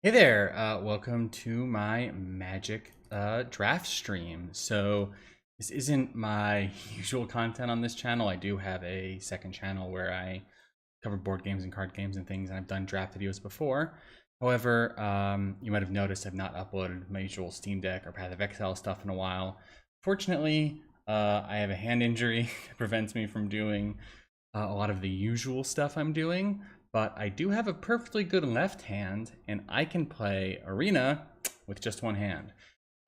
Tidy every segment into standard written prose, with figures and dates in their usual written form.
Hey there, welcome to my Magic draft stream. So this isn't my usual content on this channel. I do have a second channel where I cover board games and card games and things, and I've done draft videos before. However, you might have noticed I've not uploaded my usual Steam Deck or Path of Exile stuff in a while. Fortunately, I have a hand injury that prevents me from doing a lot of the usual stuff I'm doing, but I do have a perfectly good left hand, and I can play Arena with just one hand.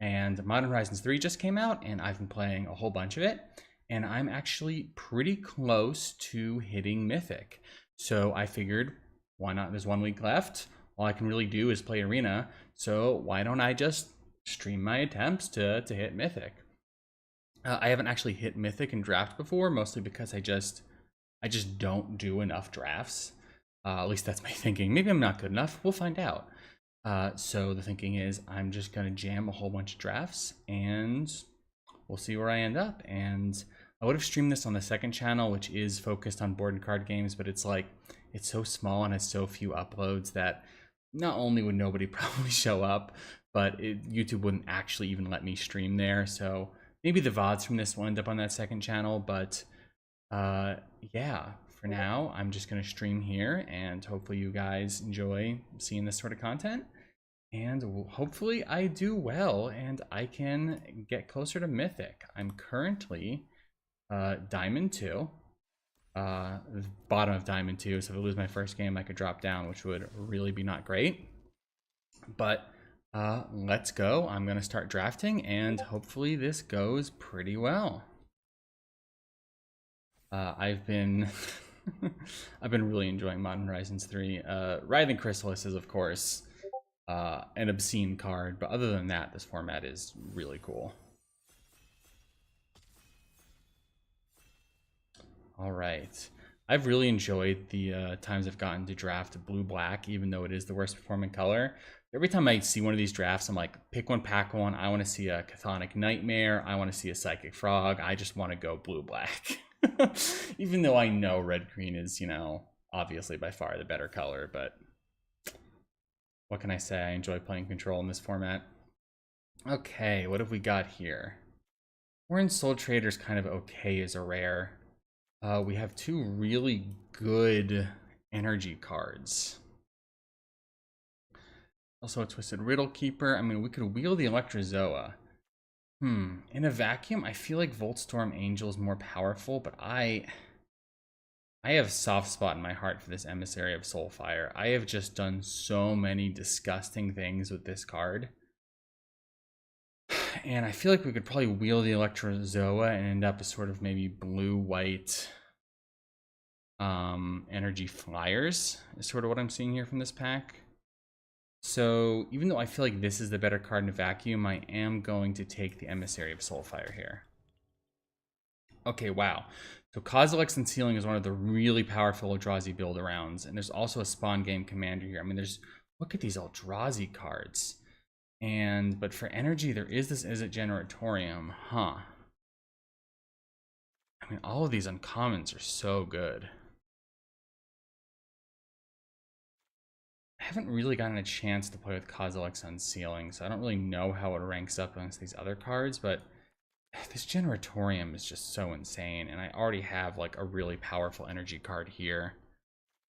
And Modern Horizons 3 just came out, and I've been playing a whole bunch of it, and I'm actually pretty close to hitting Mythic. So I figured, why not? There's 1 week left. All I can really do is play Arena, so why don't I just stream my attempts to hit Mythic? I haven't actually hit Mythic in draft before, mostly because I just don't do enough drafts. At least that's my thinking. Maybe I'm not good enough. We'll find out. So the thinking is I'm just going to jam a whole bunch of drafts and we'll see where I end up. And I would have streamed this on the second channel, which is focused on board and card games, but it's so small and has so few uploads that not only would nobody probably show up, but YouTube wouldn't actually even let me stream there. So maybe the VODs from this will end up on that second channel, but yeah, for now, I'm just going to stream here, and hopefully you guys enjoy seeing this sort of content. And hopefully I do well, and I can get closer to Mythic. I'm currently Diamond 2, the bottom of Diamond 2, so if I lose my first game, I could drop down, which would really be not great. But let's go. I'm going to start drafting, and hopefully this goes pretty well. I've been I've been really enjoying Modern Horizons 3. Writhing Chrysalis is, of course, an obscene card, but other than that, this format is really cool. All right. I've really enjoyed the times I've gotten to draft blue-black, even though it is the worst performing color. Every time I see one of these drafts, I'm like, pick one, pack one. I want to see a Chthonic Nightmare. I want to see a Psychic Frog. I just want to go blue-black. Even though I know red-green is, obviously by far the better color, but what can I say? I enjoy playing Control in this format. Okay, what have we got here? Orange Soul Trader's kind of okay as a rare. We have two really good energy cards. Also a Twisted Riddle Keeper. I mean, we could wheel the Electrozoa. In a vacuum, I feel like Voltstorm Angel is more powerful, but I have a soft spot in my heart for this Emissary of Soulfire. I have just done so many disgusting things with this card. And I feel like we could probably wheel the Electrozoa and end up as sort of maybe blue-white energy flyers is sort of what I'm seeing here from this pack. So even though I feel like this is the better card in a vacuum, I am going to take the Emissary of Soulfire here. Okay, wow. So Kozilek's Unsealing is one of the really powerful Eldrazi build-arounds, and there's also a Spawn Game Commander here. I mean, look at these Eldrazi cards. But for energy, there is this Izzet Generatorium, huh? I mean, all of these uncommons are so good. I haven't really gotten a chance to play with Kozilek's Unsealing, so I don't really know how it ranks up against these other cards, but this Generatorium is just so insane, and I already have like a really powerful energy card here.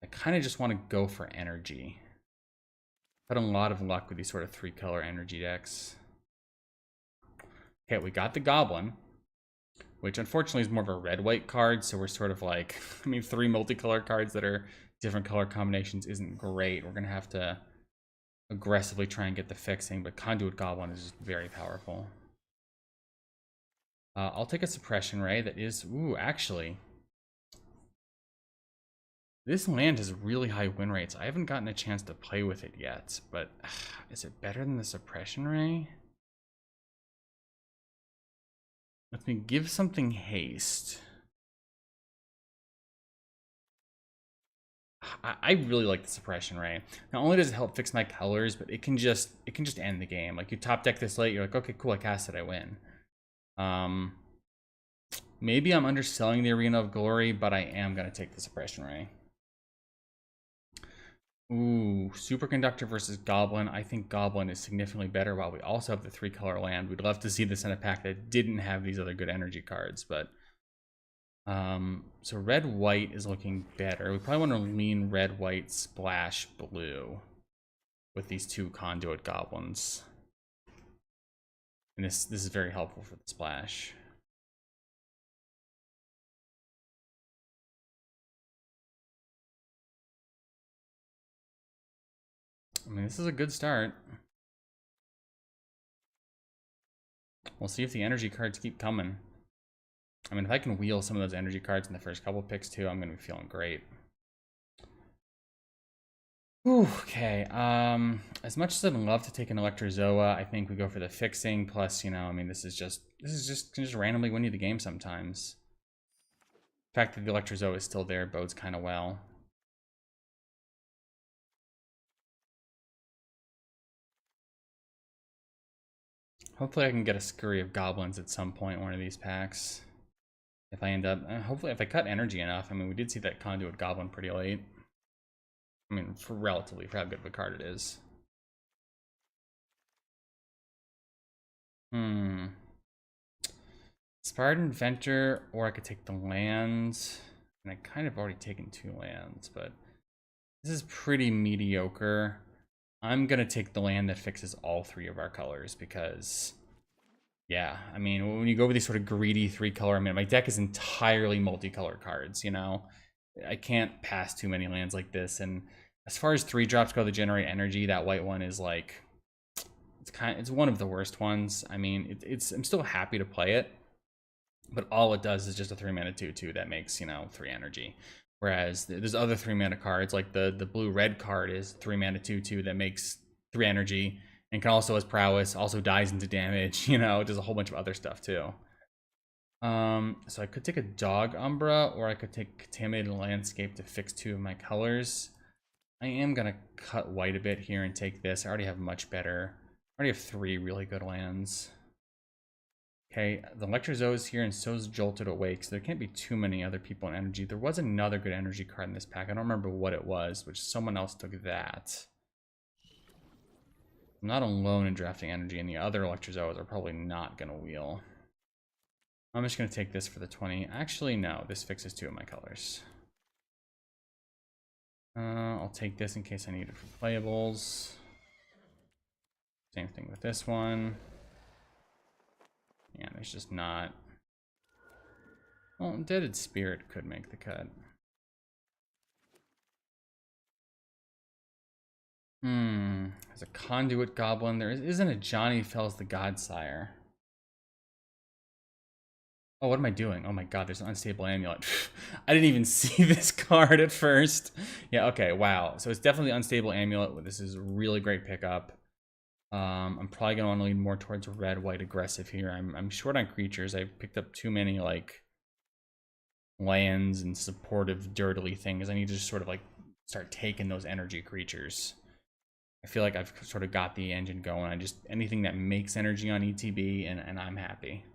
I kind of just want to go for energy. I've had a lot of luck with these sort of 3-color energy decks. Okay, we got the Goblin, which unfortunately is more of a red-white card, so we're sort of like, I mean, 3 multicolor cards that are different color combinations isn't great. We're going to have to aggressively try and get the fixing, but Conduit Goblin is just very powerful. I'll take a Suppression Ray that is, actually, this land has really high win rates. I haven't gotten a chance to play with it yet, but is it better than the Suppression Ray? Let me give something haste. I really like the Suppression Ray. Not only does it help fix my colors, but it can just end the game. Like, you top deck this late, you're like, okay, cool, I cast it, I win. Maybe I'm underselling the Arena of Glory, but I am going to take the Suppression Ray. Ooh, Superconductor versus Goblin. I think Goblin is significantly better while we also have the 3-color land. We'd love to see this in a pack that didn't have these other good energy cards, but... so red-white is looking better. We probably want to lean red-white splash blue with these 2 Conduit Goblins. And this is very helpful for the splash. I mean, this is a good start. We'll see if the energy cards keep coming. I mean, if I can wheel some of those energy cards in the first couple picks too, I'm going to be feeling great. Whew, okay, as much as I'd love to take an Electrozoa, I think we go for the fixing, plus, you know, I mean, this is just randomly win you the game sometimes. The fact that the Electrozoa is still there bodes kind of well. Hopefully I can get a scurry of goblins at some point in one of these packs. If I end up, hopefully if I cut energy enough. I mean, we did see that Conduit Goblin pretty late. I mean, for how good of a card it is. Inspired Inventor, or I could take the lands. And I kind of already taken 2 lands, but this is pretty mediocre. I'm gonna take the land that fixes all 3 of our colors because, yeah, I mean, when you go with these sort of greedy 3-color, I mean, my deck is entirely multicolor cards, you know? I can't pass too many lands like this, and as far as 3-drops go that generate energy, that white one is like, it's one of the worst ones. I mean, I'm still happy to play it, but all it does is just a 3-mana 2/2 that makes, you know, 3 energy. Whereas there's other 3-mana cards, like the blue-red card is 3-mana 2/2 that makes 3 energy, and can also has prowess, also dies into damage, you know, it does a whole bunch of other stuff too. So I could take a Dog Umbra, or I could take Contaminated Landscape to fix 2 of my colors. I am gonna cut white a bit here and take this. I already have much better. I already have 3 really good lands. Okay, the Electrozoa is here, and so is Jolted Awake, so there can't be too many other people in energy. There was another good energy card in this pack. I don't remember what it was, which someone else took that. I'm not alone in drafting energy, and the other Electrozoas are probably not going to wheel. I'm just going to take this for the 20. Actually, no, this fixes 2 of my colors. I'll take this in case I need it for playables. Same thing with this one. Yeah, there's just not... Well, Deaded Spirit could make the cut. There's a Conduit Goblin. There isn't a Johnny Fells the Godsire. Oh, what am I doing? Oh my god, there's an Unstable Amulet. I didn't even see this card at first. Yeah, okay, wow. So it's definitely Unstable Amulet. This is a really great pickup. I'm probably going to want to lean more towards red-white aggressive here. I'm short on creatures. I've picked up too many, like, lands and supportive dirtily things. I need to just sort of, like, start taking those energy creatures. I feel like I've sort of got the engine going. Anything that makes energy on ETB, and I'm happy.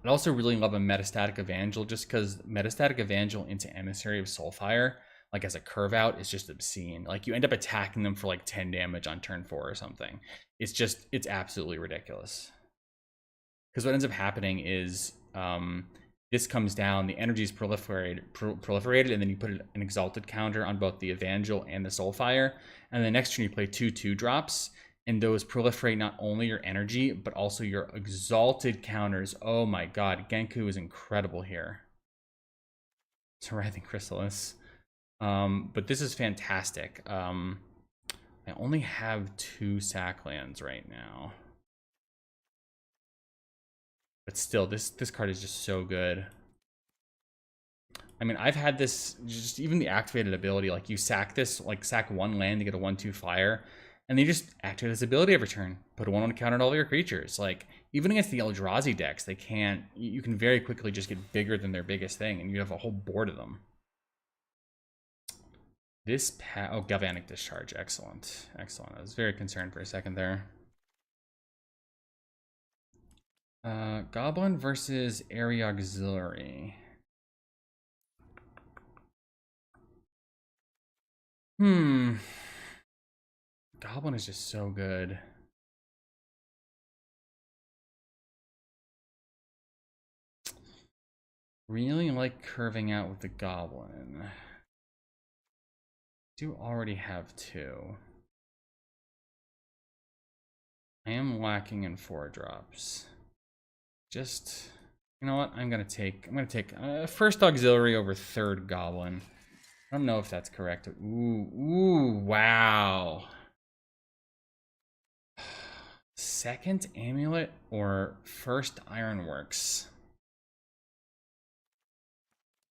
I'd also really love a Metastatic Evangel, just because Metastatic Evangel into Emissary of Soulfire, like as a curve out, is just obscene. Like you end up attacking them for like 10 damage on turn 4 or something. It's absolutely ridiculous. Because what ends up happening is this comes down, the energy is proliferated, and then you put an Exalted counter on both the Evangel and the Soulfire, and the next turn you play 2/2 drops, and those proliferate not only your energy, but also your Exalted counters. Oh my god, Genku is incredible here. It's Writhing Chrysalis. But this is fantastic. I only have 2 sack lands right now. But still, this card is just so good. I mean, I've had this, just even the activated ability, like you sack this, like sack 1 land to get a 1/2 flyer, and they just activate this ability every turn. Put a 1/1 counter on all your creatures. Like, even against the Eldrazi decks, they can't, you can very quickly just get bigger than their biggest thing, and you have a whole board of them. This oh, Galvanic Discharge, excellent. Excellent. I was very concerned for a second there. Goblin versus Area Auxiliary. Hmm. Goblin is just so good. Really like curving out with the goblin. Do already have 2. I am lacking in 4 drops. Just, you know what? I'm gonna take first auxiliary over 3rd goblin. I don't know if that's correct. Ooh, wow. 2nd amulet or 1st ironworks?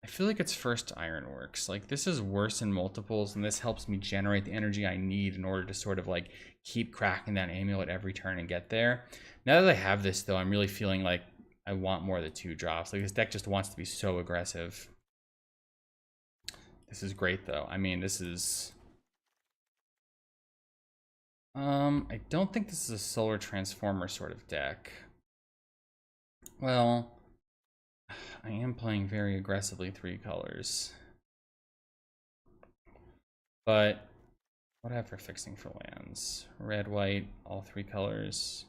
I feel like it's 1st ironworks. Like, this is worse in multiples, and this helps me generate the energy I need in order to sort of like keep cracking that amulet every turn and get there. Now that I have this, though, I'm really feeling like I want more of the 2 drops. Like, this deck just wants to be so aggressive. This is great, though. I mean, this is... I don't think this is a solar transformer sort of deck. Well, I am playing very aggressively 3 colors. But what do I have for fixing for lands? Red, white, all 3 colors.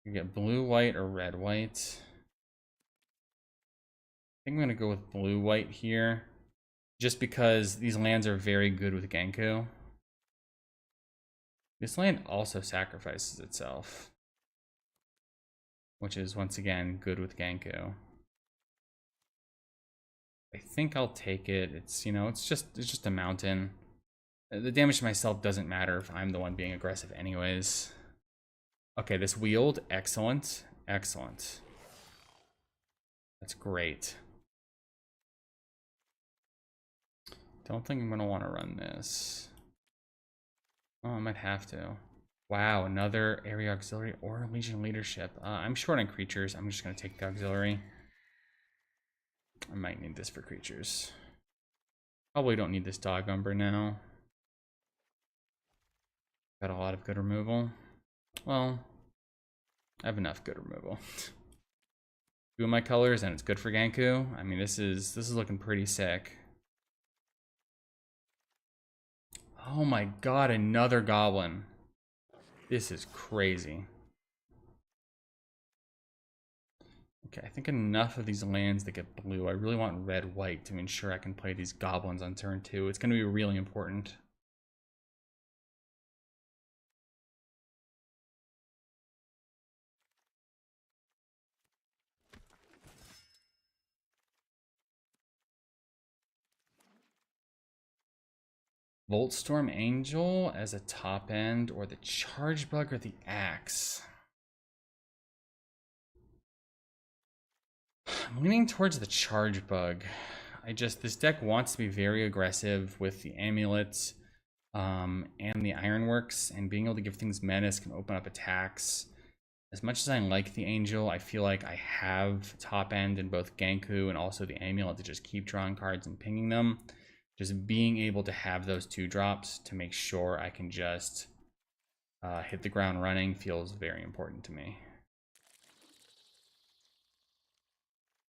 You get blue, white, or red, white. I think I'm going to go with blue, white here. Just because these lands are very good with Genku. This land also sacrifices itself, which is, once again, good with Genku. I think I'll take it. It's, you know, it's just a mountain. The damage to myself doesn't matter if I'm the one being aggressive anyways. Okay, this wield, excellent. Excellent. That's great. Don't think I'm gonna want to run this. Oh, I might have to. Wow, another area auxiliary or legion leadership. I'm short on creatures. I'm just gonna take the auxiliary. I might need this for creatures. Probably don't need this dog umber now. Got a lot of good removal. Well, I have enough good removal. 2 of my colors, and it's good for Genku. I mean, this is looking pretty sick. Oh my god, another goblin. This is crazy. Okay, I think enough of these lands that get blue. I really want red white to ensure I can play these goblins on turn 2. It's going to be really important. Voltstorm Angel as a top end, or the Charge Bug or the Axe. I'm leaning towards the Charge Bug. This deck wants to be very aggressive with the amulets and the ironworks, and being able to give things menace can open up attacks. As much as I like the Angel, I feel like I have top end in both Genku and also the amulet to just keep drawing cards and pinging them. Just being able to have those 2 drops to make sure I can just hit the ground running feels very important to me.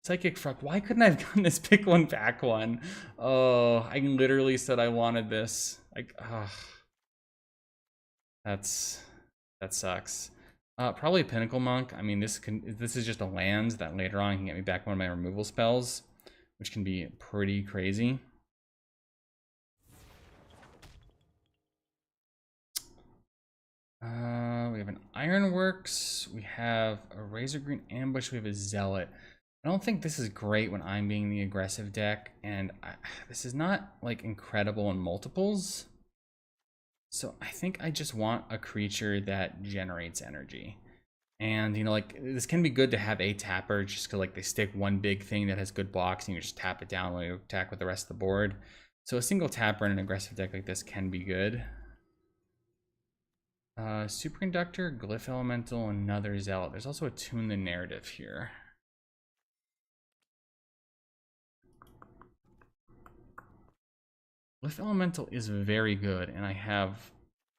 Psychic Fruct. Why couldn't I have gotten this pick 1 back 1? Oh, I literally said I wanted this. Like, that sucks. Probably Pinnacle Monk. I mean, this is just a land that later on can get me back 1 of my removal spells, which can be pretty crazy. We have an Ironworks. We have a Razor Green Ambush. We have a Zealot. I don't think this is great when I'm being the aggressive deck, and this is not like incredible in multiples. So I think I just want a creature that generates energy. And, you know, like, this can be good to have a tapper just because, like, they stick 1 big thing that has good blocks and you just tap it down when you attack with the rest of the board. So a single tapper in an aggressive deck like this can be good. Superconductor, Glyph Elemental, another Zealot. There's also a Tune the Narrative here. Glyph Elemental is very good, and I have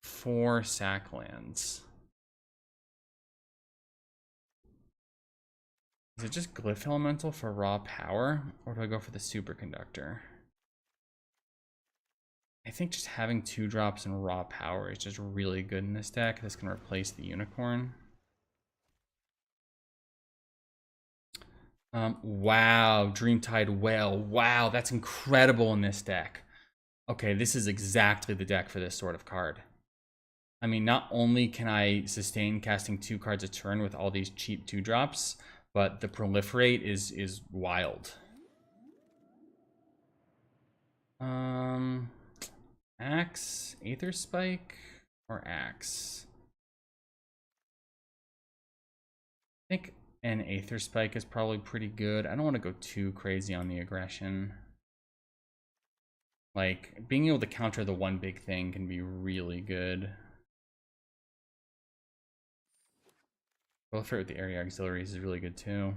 4 sack lands. Is it just Glyph Elemental for raw power, or do I go for the Superconductor? I think just having 2-drops and raw power is just really good in this deck. This can replace the unicorn. Wow, Dreamtide Whale. Wow, that's incredible in this deck. Okay, this is exactly the deck for this sort of card. I mean, not only can I sustain casting 2 cards a turn with all these cheap 2-drops, but the proliferate is wild. Axe, Aether Spike, or Axe? I think an Aether Spike is probably pretty good. I don't want to go too crazy on the aggression. Like, being able to counter the one big thing can be really good. Proliferate with the area auxiliaries is really good too.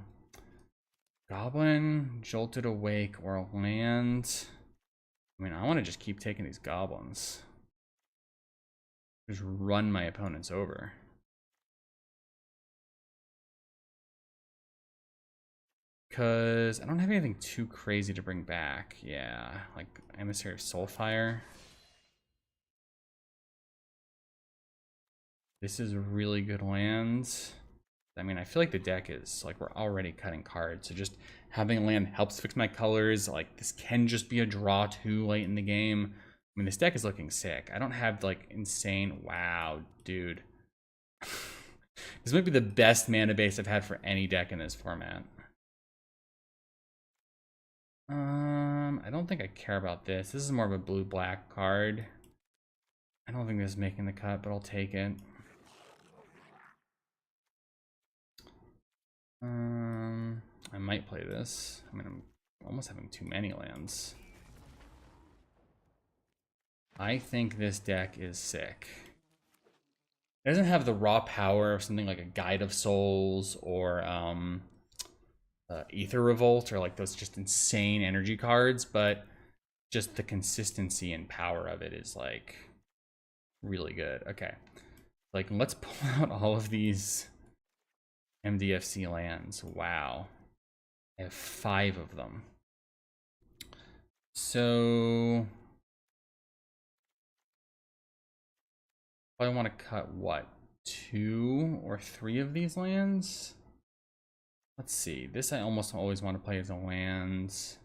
Goblin, Jolted Awake, or land. I mean, I want to just keep taking these goblins. Just run my opponents over. Because I don't have anything too crazy to bring back. Yeah, like Emissary of Soulfire. This is really good lands. I mean, I feel like the deck is, like, we're already cutting cards. So just having a land helps fix my colors. Like, this can just be a draw too late in the game. I mean, this deck is looking sick. I don't have, like, insane... Wow, dude. This might be the best mana base I've had for any deck in this format. I don't think I care about this. This is more of a blue-black card. I don't think this is making the cut, but I'll take it. I might play this. I mean, I'm almost having too many lands. I think this deck is sick. It doesn't have the raw power of something like a Guide of Souls or Ether Revolt or like those just insane energy cards, but just the consistency and power of it is like really good. Okay, like let's pull out all of these MDFC lands. Wow, I have 5 of them. So I want to cut what, 2 or 3 of these lands? Let's see. This I almost always want to play as a lands.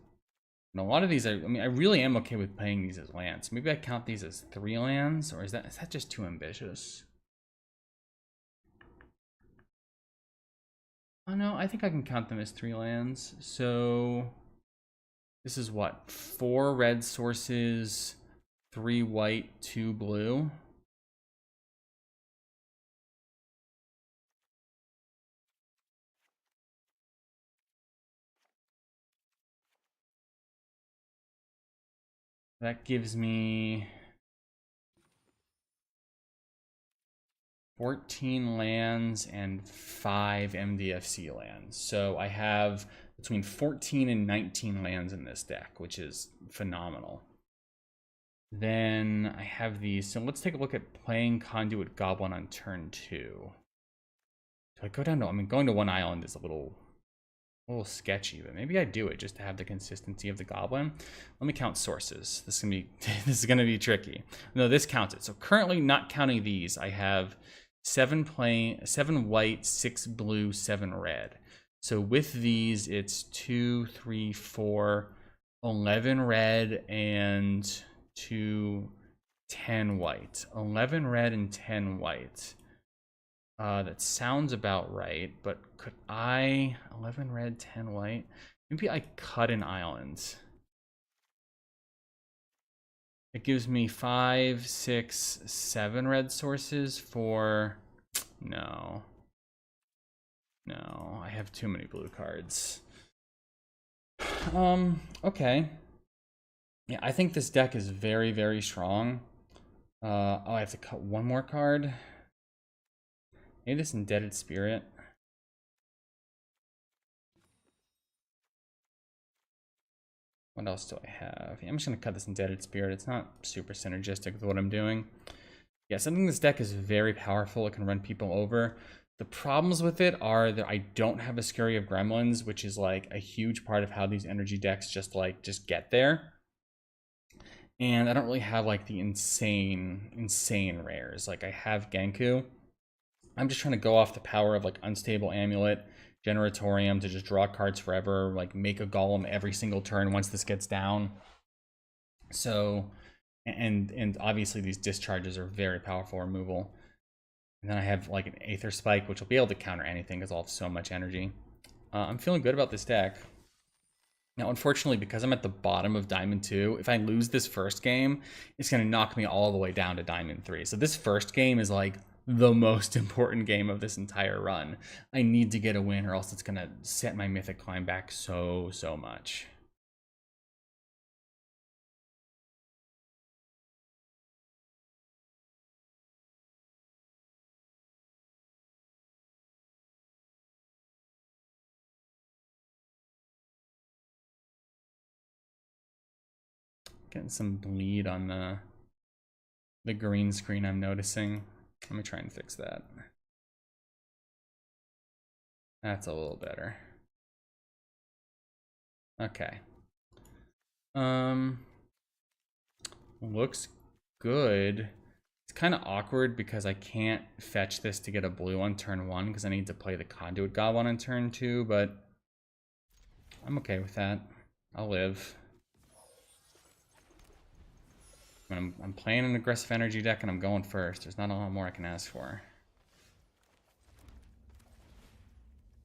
And a lot of these, I mean, I really am okay with playing these as lands. Maybe I count these as 3 lands, or is that just too ambitious? Oh no, I think I can count them as 3 lands. So this is what? 4 red sources, 3 white, 2 blue. That gives me 14 lands and 5 MDFC lands. So I have between 14 and 19 lands in this deck, which is phenomenal. Then I have these. So let's take a look at playing Conduit Goblin on turn 2. Do I go down to, I mean, going to 1 island is a little sketchy, but maybe I do it just to have the consistency of the goblin. Let me count sources. This is gonna be tricky. No, this counts it. So currently, not counting these, I have 7 white, 6 blue, 7 red. So with these, it's 2, 3, 4, 11 red and 2, 10 white. 11 red and 10 white. That sounds about right, but could I... 11 red, 10 white? Maybe I cut an island. It gives me 5, 6, 7 red sources for... No. No, I have too many blue cards. Okay. Yeah, I think this deck is very, very strong. Oh, I have to cut 1 more card. Maybe this Indebted Spirit. What else do I have? Yeah, I'm just going to cut this Indebted Spirit. It's not super synergistic with what I'm doing. Yes, I think this deck is very powerful. It can run people over. The problems with it are that I don't have a Scurry of Gremlins, which is like a huge part of how these energy decks just get there. And I don't really have like the insane rares. Like I have Genku. I'm just trying to go off the power of like Unstable Amulet, Generatorium to just draw cards forever, like make a Golem every single turn once this gets down. So, and obviously these discharges are very powerful removal. And then I have like an Aether Spike, which will be able to counter anything because I'll have so much energy. I'm feeling good about this deck. Now, unfortunately, because I'm at the bottom of Diamond 2, if I lose this first game, it's going to knock me all the way down to Diamond 3. So this first game is like the most important game of this entire run. I need to get a win or else it's going to set my Mythic climb back so much. Getting some bleed on the green screen I'm noticing. Let me try and fix that. That's a little better. Okay. Looks good. It's kind of awkward because I can't fetch this to get a blue on turn 1 because I need to play the Conduit Goblin on turn 2, but I'm okay with that. I'll live. When I'm playing an aggressive energy deck and I'm going first, there's not a lot more I can ask for.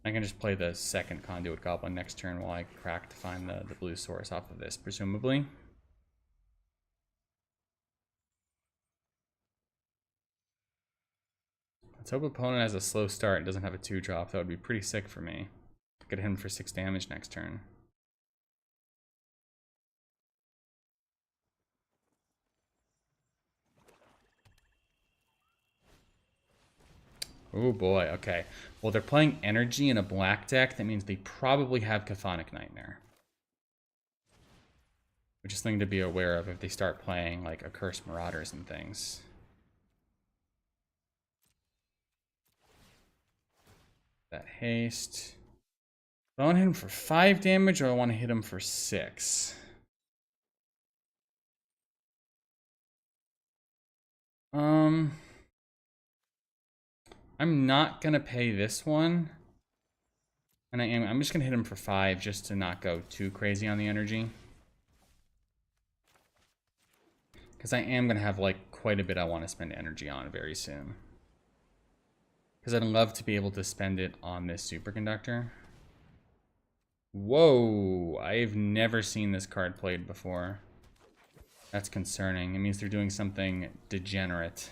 I can just play the second Conduit Goblin next turn while I crack to find the blue source off of this, presumably. Let's hope opponent has a slow start and doesn't have a 2-drop. That would be pretty sick for me. I could hit him for 6 damage next turn. Oh boy, okay. Well, they're playing energy in a black deck. That means they probably have Chthonic Nightmare. Which is something to be aware of if they start playing like Accursed Marauders and things. That haste. Do I want to hit him for 5 damage or I want to hit him for 6? I'm not gonna pay this one. And I'm just gonna hit him for 5 just to not go too crazy on the energy. Because I am gonna have like quite a bit I want to spend energy on very soon. Because I'd love to be able to spend it on this superconductor. Whoa, I've never seen this card played before. That's concerning. It means they're doing something degenerate.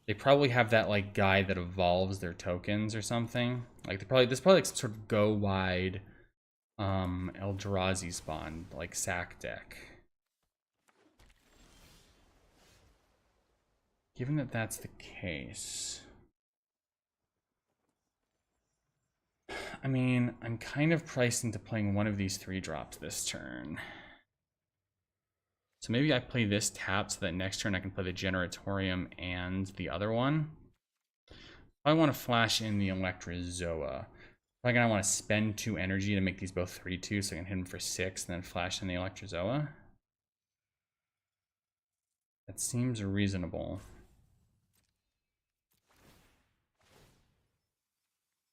They probably have that like guide that evolves their tokens or something. Like this is probably like some sort of go wide Eldrazi spawn, like sack deck. Given that that's the case, I mean, I'm kind of priced into playing one of these 3-drops this turn. So maybe I play this tap so that next turn I can play the Generatorium and the other one. I want to flash in the Electrozoa. I'm gonna want to spend 2 energy to make these both 3/2 so I can hit them for 6 and then flash in the Electrozoa. That seems reasonable.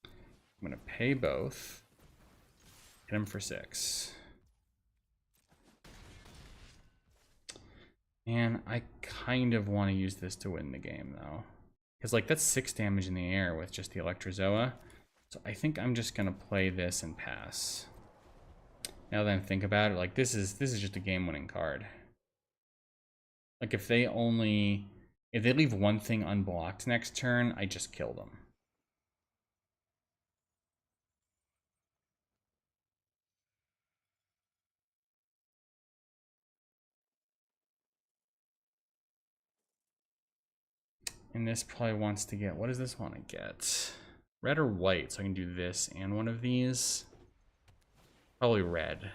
I'm gonna pay both. Hit him for 6. And I kind of want to use this to win the game, though. Because, like, that's 6 damage in the air with just the Electrozoa. So I think I'm just going to play this and pass. Now that I think about it, like, this is just a game-winning card. Like, if they leave one thing unblocked next turn, I just kill them. And this probably wants to get, what does this want to get? Red or white, so I can do this and one of these. Probably red.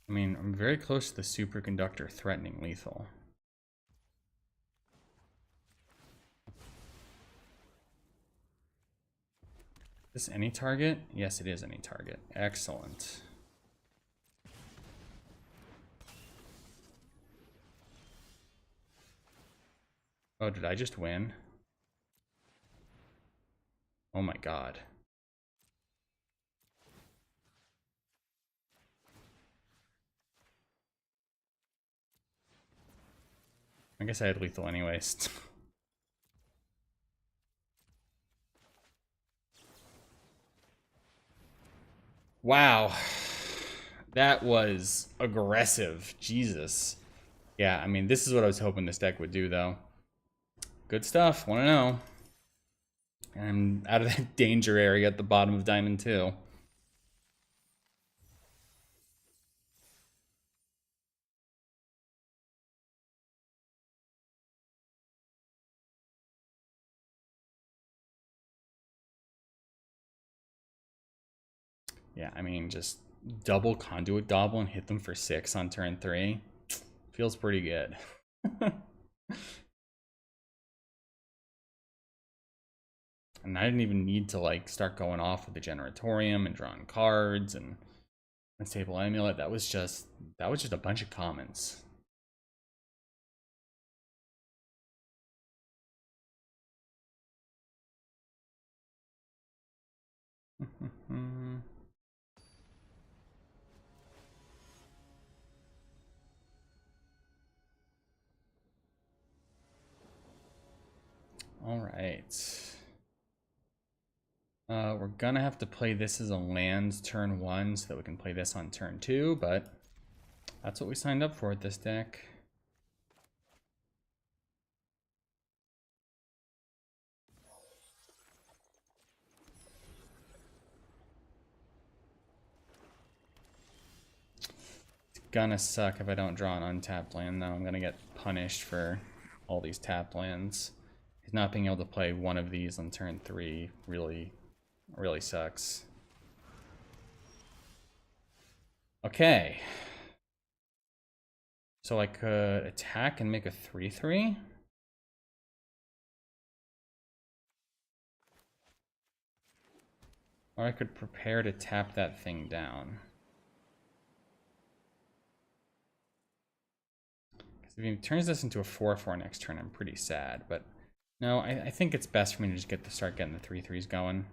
I mean, I'm very close to the superconductor threatening lethal. Is this any target? Yes, it is any target. Excellent. Oh, did I just win? Oh my god. I guess I had lethal anyways. Wow. That was aggressive. Jesus. Yeah, I mean, this is what I was hoping this deck would do, though. Good stuff. Want to know. I'm out of that danger area at the bottom of Diamond 2. Yeah, I mean, just double Conduit Gobble and hit them for 6 on turn 3. Feels pretty good. And I didn't even need to like start going off with the Generatorium and drawing cards and Unstable Amulet. That was just a bunch of commons. All right. We're gonna have to play this as a land turn 1 so that we can play this on turn 2, but that's what we signed up for with this deck. It's gonna suck if I don't draw an untapped land, though. I'm gonna get punished for all these tapped lands. Not being able to play one of these on turn 3 really sucks. Okay. So I could attack and make a 3/3. Or I could prepare to tap that thing down. Because if he turns this into a 4/4 next turn, I'm pretty sad. But no, I think it's best for me to just start getting the 3/3s going.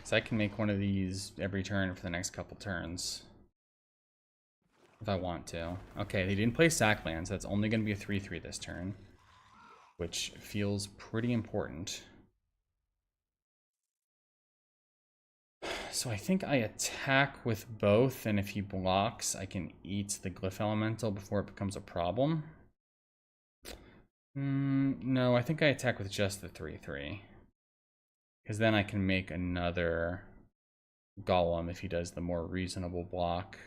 So I can make one of these every turn for the next couple turns. If I want to. Okay, they didn't play Sackland, so that's only going to be a 3/3 this turn. Which feels pretty important. So I think I attack with both, and if he blocks, I can eat the Glyph Elemental before it becomes a problem. No, I think I attack with just the 3/3. Because then I can make another Golem if he does the more reasonable block.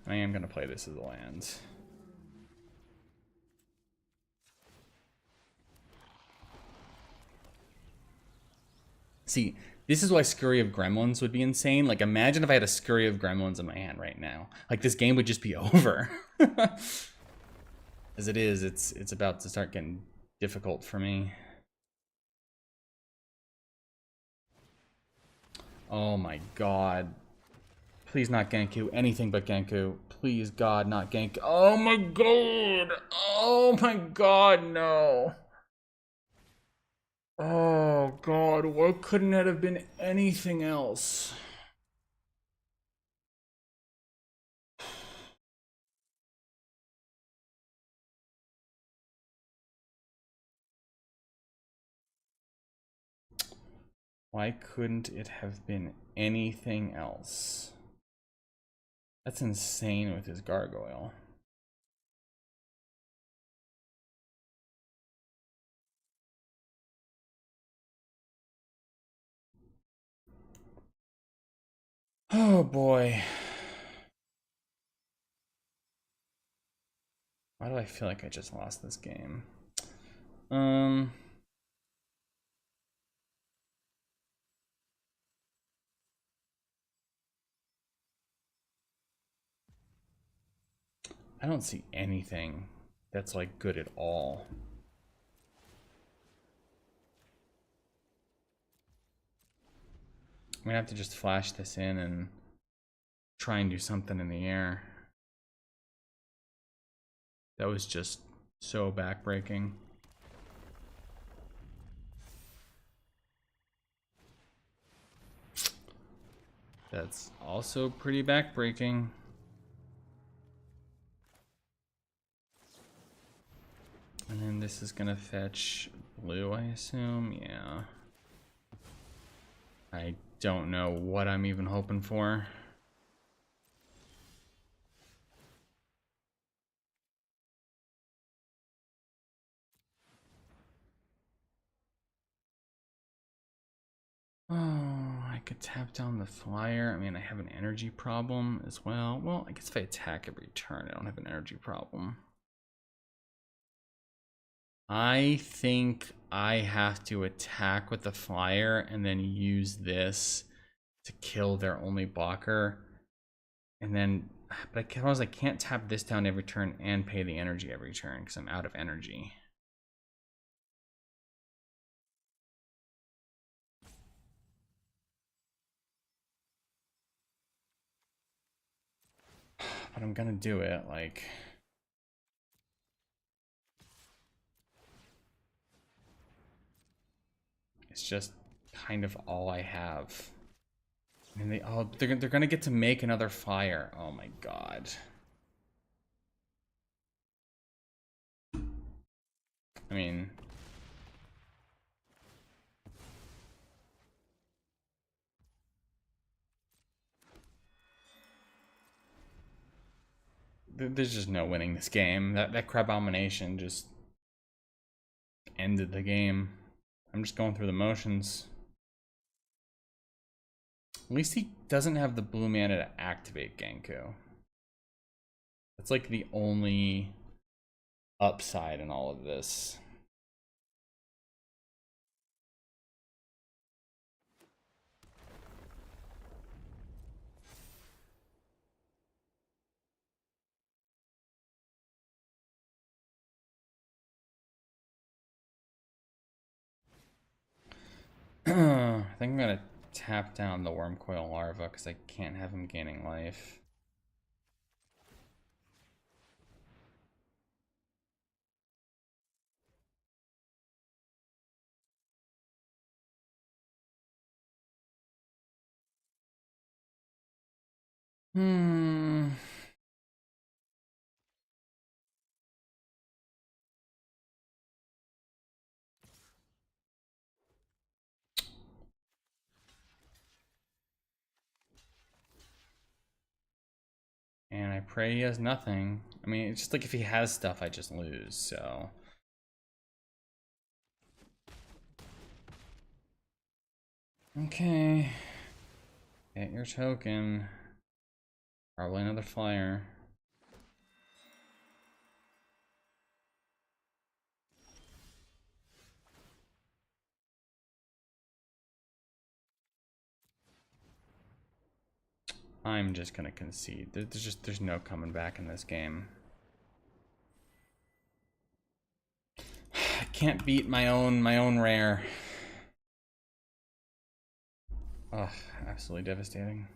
I am going to play this as a land. See, this is why Scurry of Gremlins would be insane. Like, imagine if I had a Scurry of Gremlins in my hand right now. Like, this game would just be over. As it is, it's about to start getting difficult for me. Oh my god. Please not Genku. Anything but Genku. Please, God, not Genku. Oh my god. Oh my god, no. Oh god, what couldn't it have been anything else? Why couldn't it have been anything else? That's insane with his gargoyle. Oh boy. Why do I feel like I just lost this game? I don't see anything that's like good at all. I'm gonna have to just flash this in and try and do something in the air. That was just so backbreaking. That's also pretty backbreaking. And then this is gonna fetch blue, I assume. Yeah. I don't know what I'm even hoping for. Oh, I could tap down the flyer. I mean, I have an energy problem as well. Well, I guess if I attack every turn, I don't have an energy problem. I think I have to attack with the flyer and then use this to kill their only blocker. And then, but I can't tap this down every turn and pay the energy every turn because I'm out of energy. But I'm gonna do it, like... It's just kind of all I have. And they're gonna get to make another fire. Oh my god. I mean, there's just no winning this game. That crab abomination just ended the game. I'm just going through the motions. At least he doesn't have the blue mana to activate Genku. That's like the only upside in all of this. I think I'm gonna tap down the Worm Coil Larva because I can't have him gaining life. Hmm. And I pray he has nothing. I mean, it's just like if he has stuff, I just lose, so... Okay. Get your token. Probably another flyer. I'm just gonna concede. There's no coming back in this game. I can't beat my own rare. Ugh, absolutely devastating.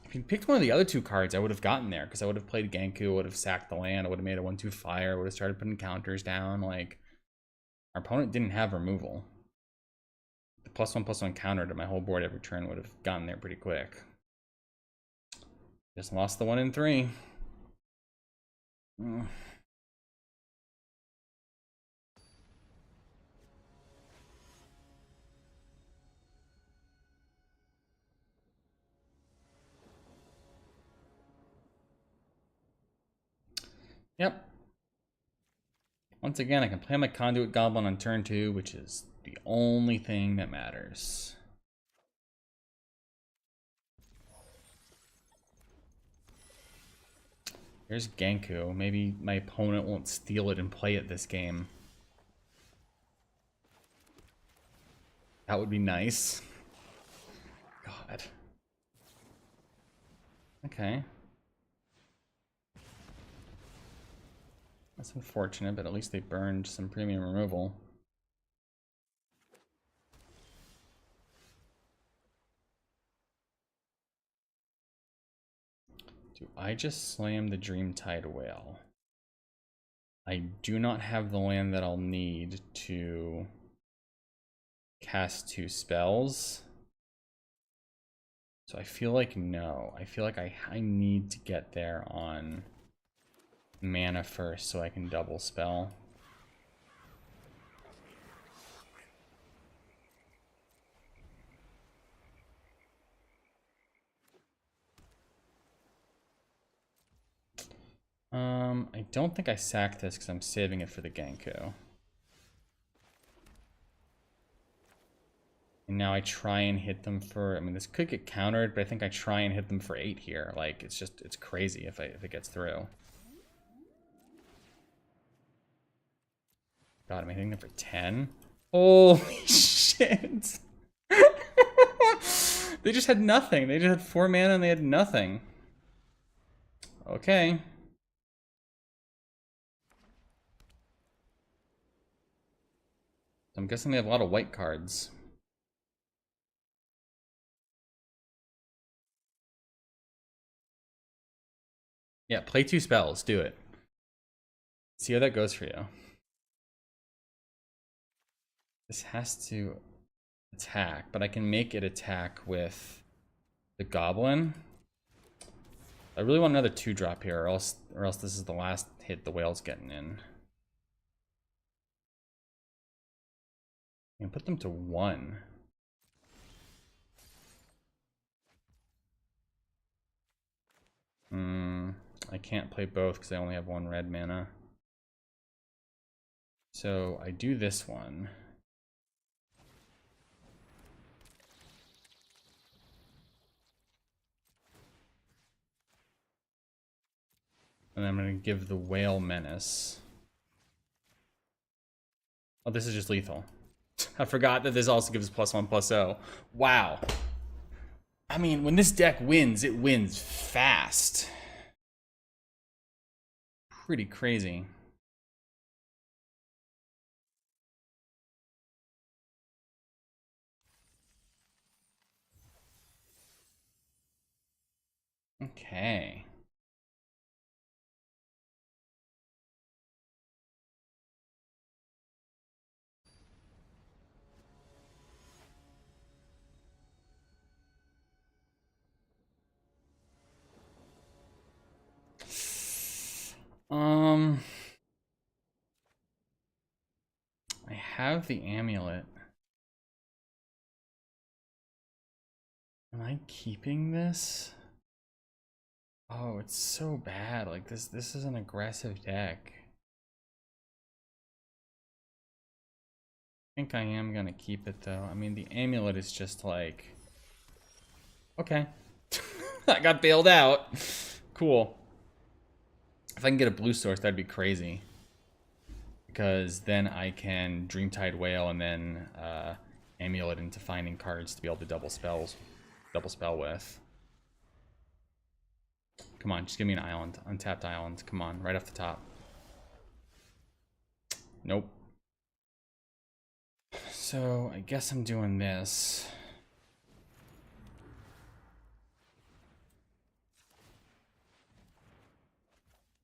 If he picked one of the other two cards, I would have gotten there because I would have played Genku, would have sacked the land, I would have made a 1/2 fire, would have started putting counters down. Like, our opponent didn't have removal. The +1/+1 counter to my whole board every turn would have gotten there pretty quick. Just lost the 1 in 3. Yep. Once again, I can play my Conduit Goblin on turn 2, which is the only thing that matters. Here's Genku. Maybe my opponent won't steal it and play it this game. That would be nice. God. Okay. That's unfortunate, but at least they burned some premium removal. Do I just slam the Dreamtide Whale? I do not have the land that I'll need to cast 2 spells. So I feel like no. I feel like I need to get there on mana first so I can double spell. I don't think I sack this because I'm saving it for the Genku. And now I try and hit them for, I mean, this could get countered, but I think I try and hit them for 8 here. Like, it's just, it's crazy if it gets through. God, am I hitting them for 10? Holy shit! They just had nothing. They just had 4 mana and they had nothing. Okay. I'm guessing they have a lot of white cards. Yeah, play 2 spells. Do it. See how that goes for you. This has to attack, but I can make it attack with the Goblin. I really want another 2-drop here, or else this is the last hit the whale's getting in. And put them to 1. I can't play both because I only have 1 red mana. So I do this one. And I'm going to give the Whale Menace. Oh, this is just lethal. I forgot that this also gives +1/+0. Wow. I mean, when this deck wins, it wins fast. Pretty crazy. Okay. I have the amulet. Am I keeping this? Oh, it's so bad. Like this is an aggressive deck. I think I am gonna keep it though. I mean, the amulet is just like, okay. I got bailed out. Cool. If I can get a blue source, that'd be crazy. Because then I can Dreamtide Whale and then amulet into finding cards to be able to double spell with. Come on, just give me an island. Untapped island. Come on, right off the top. Nope. So I guess I'm doing this.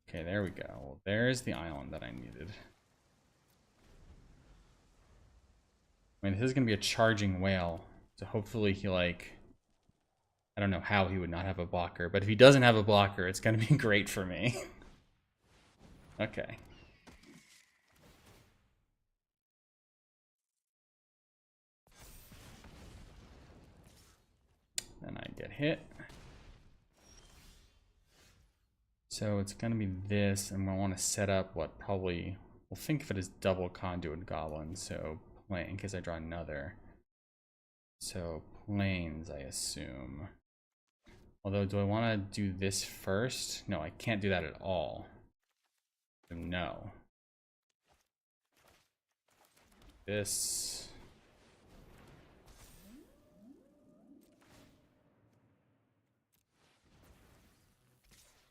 Okay, there we go. Well, there's the island that I needed. I mean, this is gonna be a charging whale, so hopefully he, like, I don't know how he would not have a blocker, but if he doesn't have a blocker, it's gonna be great for me. Okay. Then I get hit. So it's gonna be this, and I want to set up what probably, we'll think of it as double Conduit Goblin, so plane, in case I draw another. So planes, I assume. Although, do I want to do this first? No, I can't do that at all. So no. This.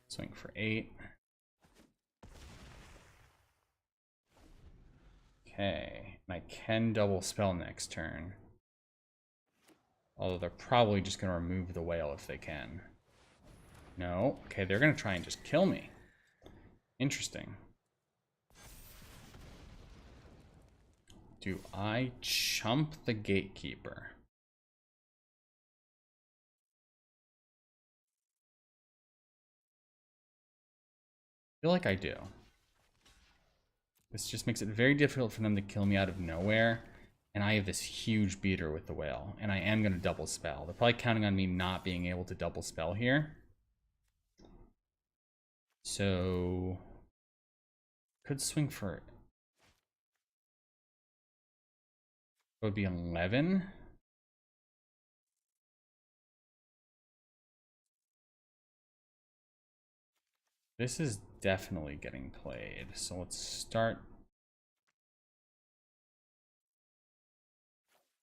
Swing for 8. Okay, and I can double spell next turn. Although they're probably just going to remove the whale if they can. No. Okay, they're going to try and just kill me. Interesting. Do I chump the gatekeeper? I feel like I do. This just makes it very difficult for them to kill me out of nowhere. And I have this huge beater with the whale. And I am going to double spell. They're probably counting on me not being able to double spell here. So... could swing for... it would be 11. This is definitely getting played. So let's start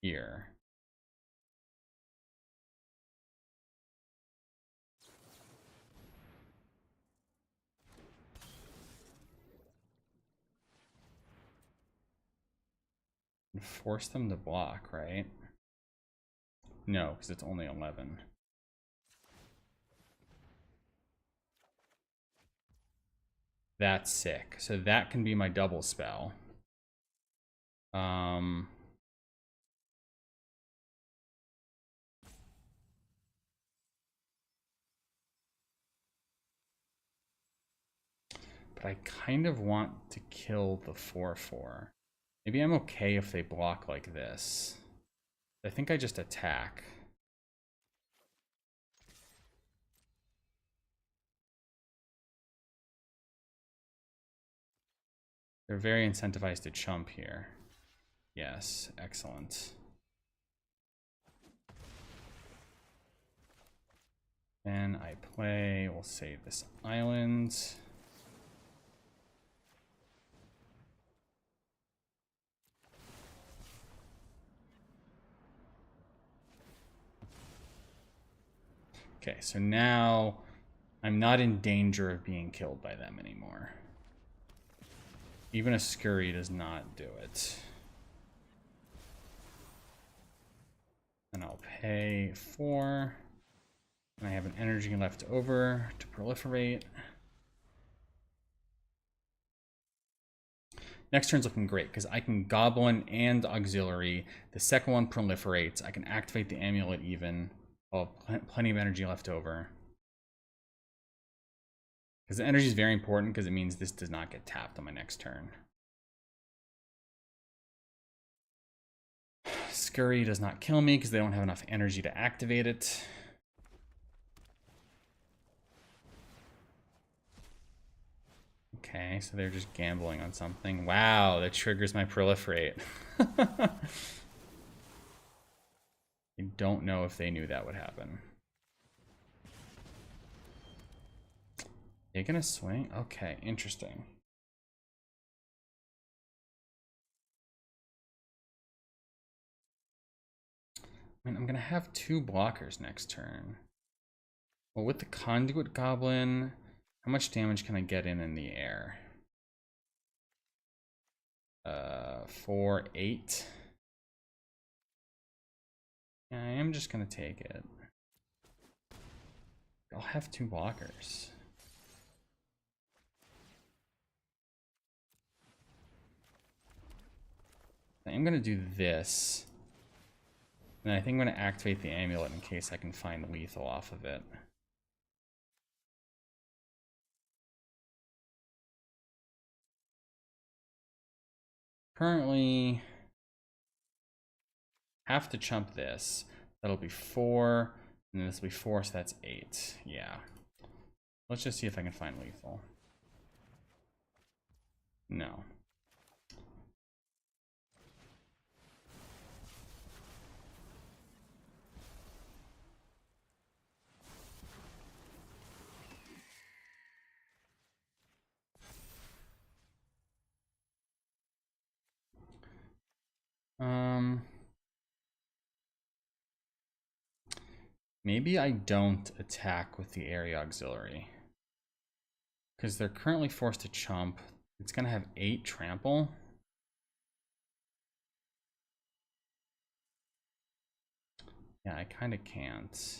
here. And force them to block, right? No, because it's only 11. That's sick. So that can be my double spell. But I kind of want to kill the 4/4. Maybe I'm okay if they block like this. I think I just attack. They're very incentivized to chump here. Yes, excellent. Then I play, we'll save this island. Okay, so now I'm not in danger of being killed by them anymore. Even a scurry does not do it. And I'll pay 4. And I have an energy left over to proliferate. Next turn's looking great because I can Goblin and Auxiliary. The second one proliferates. I can activate the amulet even. I'll have plenty of energy left over. Because the energy is very important because it means this does not get tapped on my next turn. Scurry does not kill me because they don't have enough energy to activate it. Okay, so they're just gambling on something. Wow, that triggers my proliferate. I don't know if they knew that would happen. They gonna swing? Okay, interesting. I mean, I'm gonna have 2 blockers next turn. Well, with the Conduit Goblin, how much damage can I get in the air? 4, 8. Yeah, I am just gonna take it. I'll have 2 blockers. I'm gonna do this. And I think I'm gonna activate the amulet in case I can find lethal off of it. Currently, have to chump this. That'll be 4, and this will be 4, so that's 8. Yeah. Let's just see if I can find lethal. No. Um, maybe I don't attack with the area auxiliary. Because they're currently forced to chump. It's going to have 8 trample. Yeah, I kind of can't.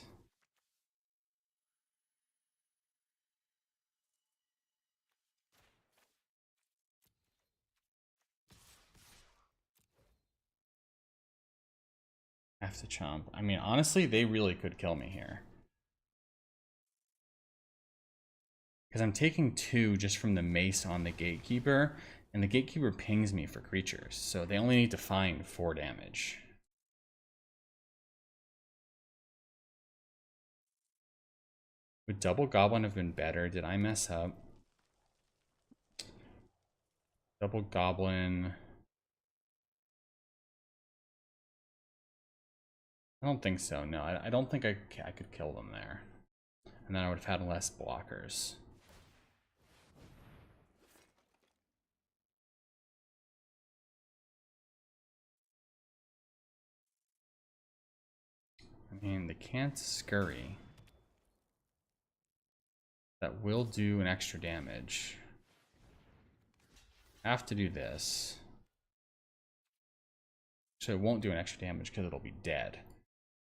Have to chump. I mean, honestly, they really could kill me here. Because I'm taking 2 just from the mace on the gatekeeper, and the gatekeeper pings me for creatures, so they only need to find 4 damage. Would double goblin have been better? Did I mess up? Double goblin. I don't think so. No, I don't think I could kill them there. And then I would have had less blockers. I mean, they can't scurry. That will do an extra damage. I have to do this. So it won't do an extra damage because it'll be dead.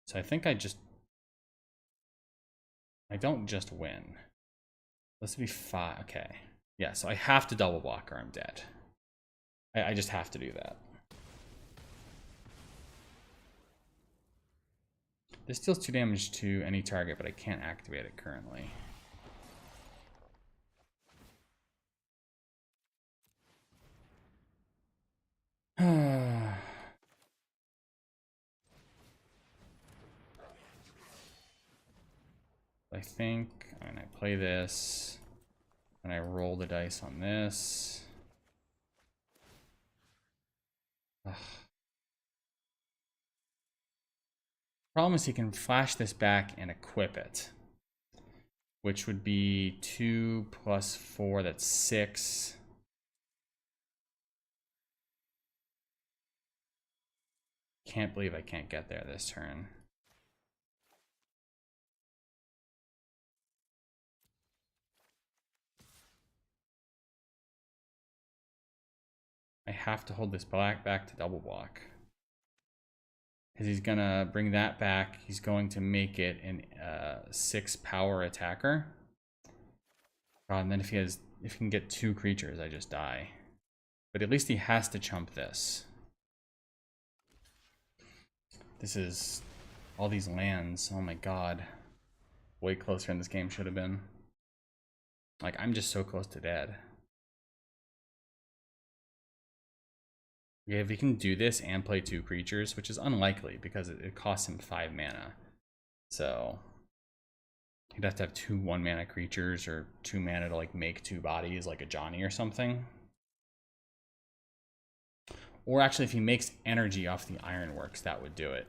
So I think I don't just win. Let's be 5. Okay. Yeah, so I have to double block or I'm dead. I just have to do that. This deals 2 damage to any target, but I can't activate it currently. I think, and I play this, and I roll the dice on this. Ugh. Problem is he can flash this back and equip it, which would be 2 plus 4, that's 6. Can't believe I can't get there this turn. I have to hold this black back to double block. Because he's gonna bring that back. He's going to make it an 6 power attacker. And then if he can get 2 creatures, I just die. But at least he has to chump this. This is all these lands. Oh my god. Way closer than this game should have been. Like, I'm just so close to dead. Yeah, if he can do this and play 2 creatures, which is unlikely because it costs him 5 mana. So he'd have to have 2 1-mana creatures or 2 mana to like make 2 bodies like a Johnny or something. Or actually, if he makes energy off the Ironworks, that would do it.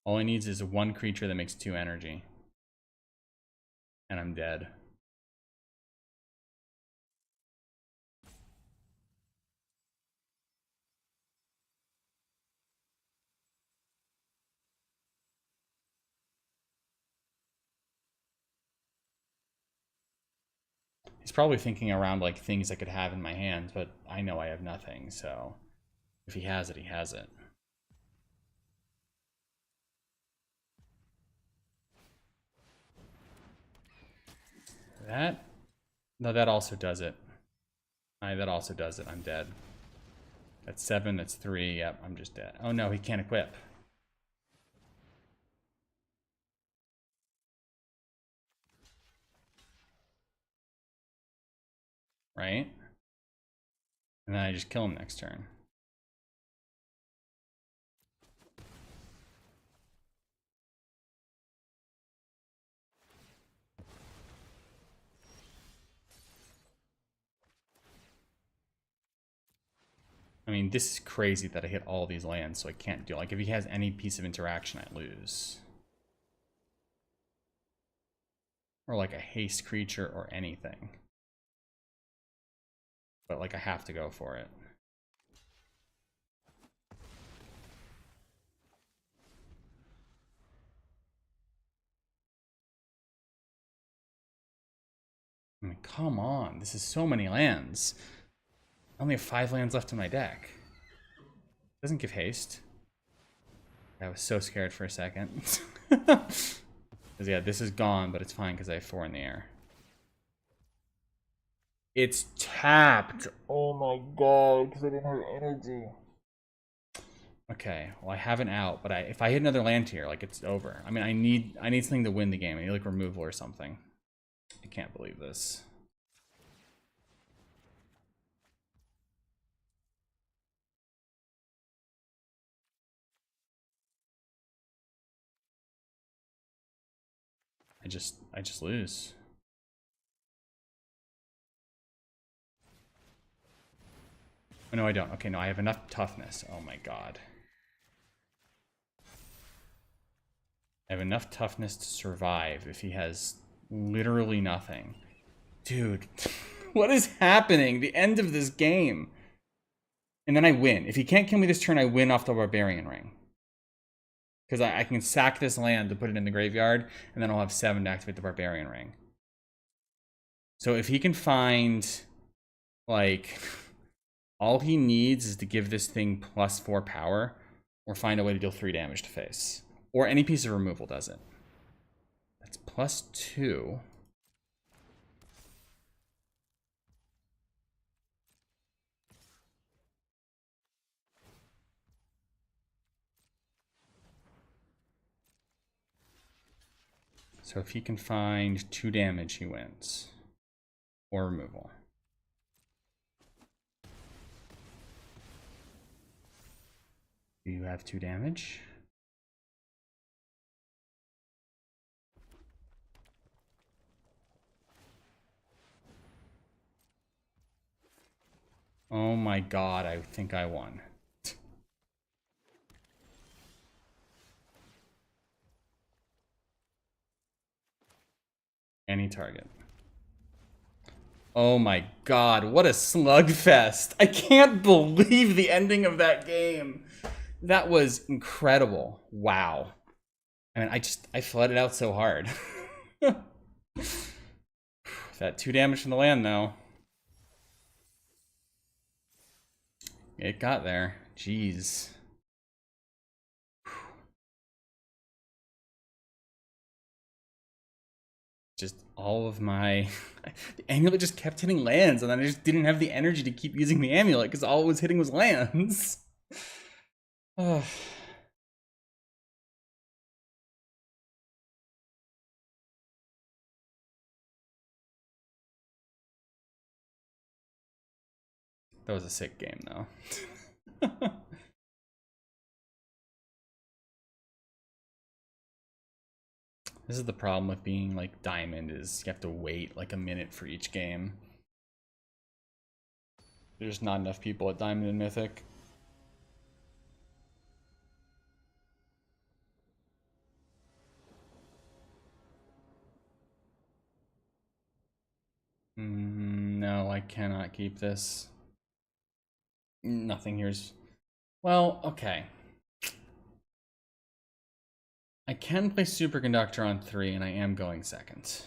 All he needs is 1 creature that makes 2 energy. And I'm dead. He's probably thinking around like things I could have in my hand, but I know I have nothing, so if he has it, he has it. That? No, that also does it. That also does it. I'm dead. That's 7, that's 3. Yep, I'm just dead. Oh no, he can't equip. Right? And then I just kill him next turn. I mean, this is crazy that I hit all these lands, so I can't do. Like, if he has any piece of interaction, I lose. Or like a haste creature or anything. But, like, I have to go for it. I mean, come on. This is so many lands. I only have 5 lands left in my deck. Doesn't give haste. I was so scared for a second. Because, yeah, this is gone, but it's fine because I have 4 in the air. It's tapped. Oh my god, because I didn't have energy. Okay, well, I have an out, but if I hit another land here, like, it's over. I mean, I need something to win the game. I need, like, removal or something. I can't believe this. I just lose. Oh, no, I don't. Okay, no, I have enough toughness. Oh my god. I have enough toughness to survive if he has literally nothing. Dude, what is happening? The end of this game. And then I win. If he can't kill me this turn, I win off the Barbarian Ring. Because I can sack this land to put it in the graveyard, and then I'll have 7 to activate the Barbarian Ring. So if he can find, like, all he needs is to give this thing +4 power, or find a way to deal 3 damage to face. Or any piece of removal does it. That's +2. So if he can find 2 damage, he wins. Or removal. Do you have 2 damage? Oh my god, I think I won. Any target. Oh my god, what a slugfest. I can't believe the ending of that game. That was incredible. Wow. I mean, I flooded out so hard. That 2 damage from the land, though. It got there. Jeez. Just all of my... The amulet just kept hitting lands, and then I just didn't have the energy to keep using the amulet, because all it was hitting was lands. That was a sick game, though. This is the problem with being, like, Diamond, is you have to wait, like, a minute for each game. There's not enough people at Diamond and Mythic. No, I cannot keep this. Nothing here's... Well, okay. I can play Superconductor on 3, and I am going second.